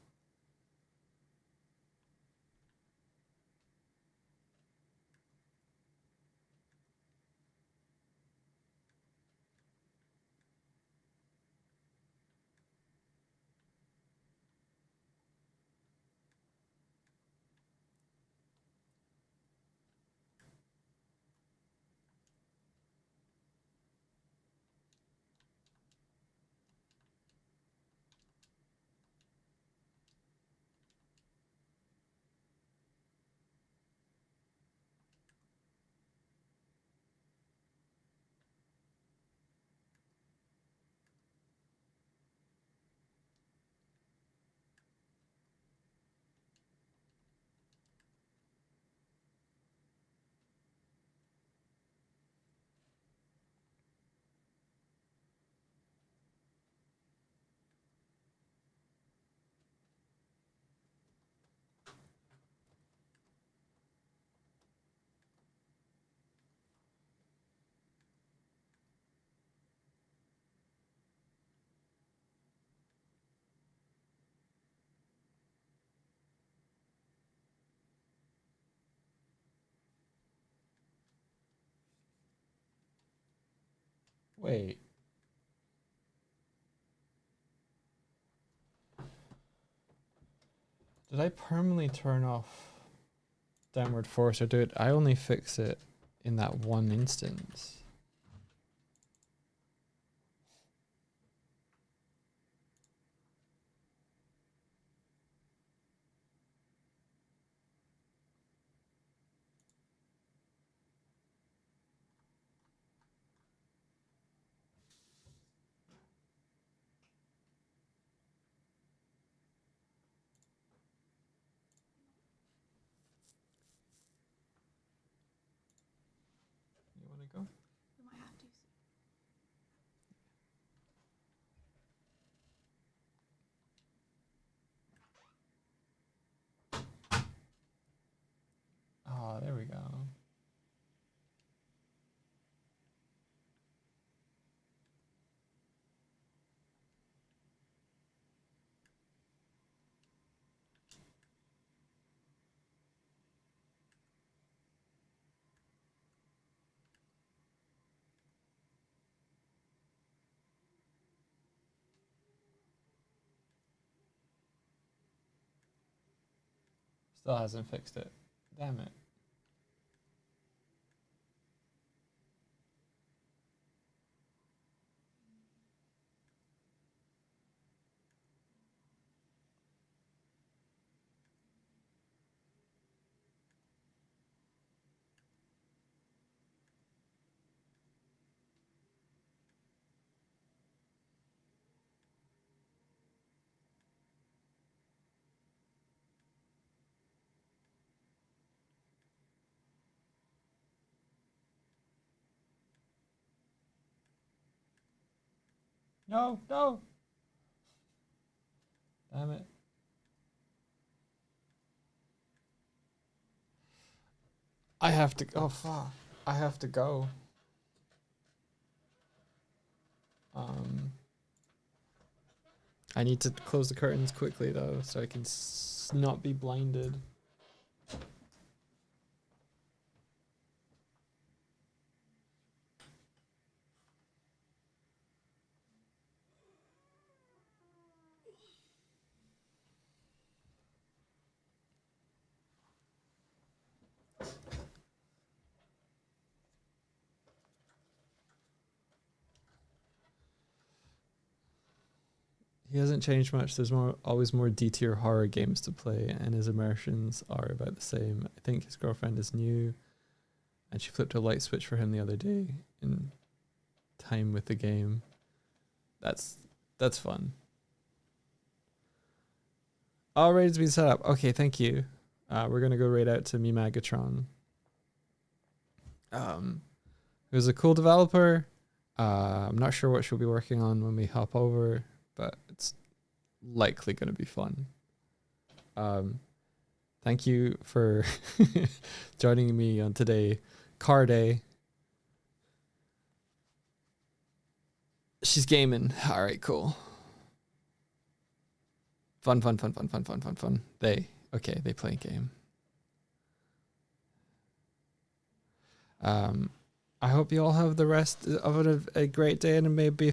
Speaker 1: Wait. Did I permanently turn off downward force or do it? I only fix it in that one instance. You want to go?
Speaker 2: We might have to.
Speaker 1: Oh, there we go. Still hasn't fixed it. Damn it. No, no. Damn it. I have to. Oh fuck! I have to go. I need to close the curtains quickly though, so I can not be blinded. He hasn't changed much. There's always more D-tier horror games to play, and his immersions are about the same. I think his girlfriend is new, and she flipped a light switch for him the other day in time with the game. That's fun. All raids been set up. Okay, thank you. We're gonna go raid out to me Magatron. Who's a cool developer. I'm not sure what she'll be working on when we hop over, but it's likely going to be fun. Thank you for joining me on today, Car Day. She's gaming. All right, cool. Fun. They play a game. I hope you all have the rest of a great day and maybe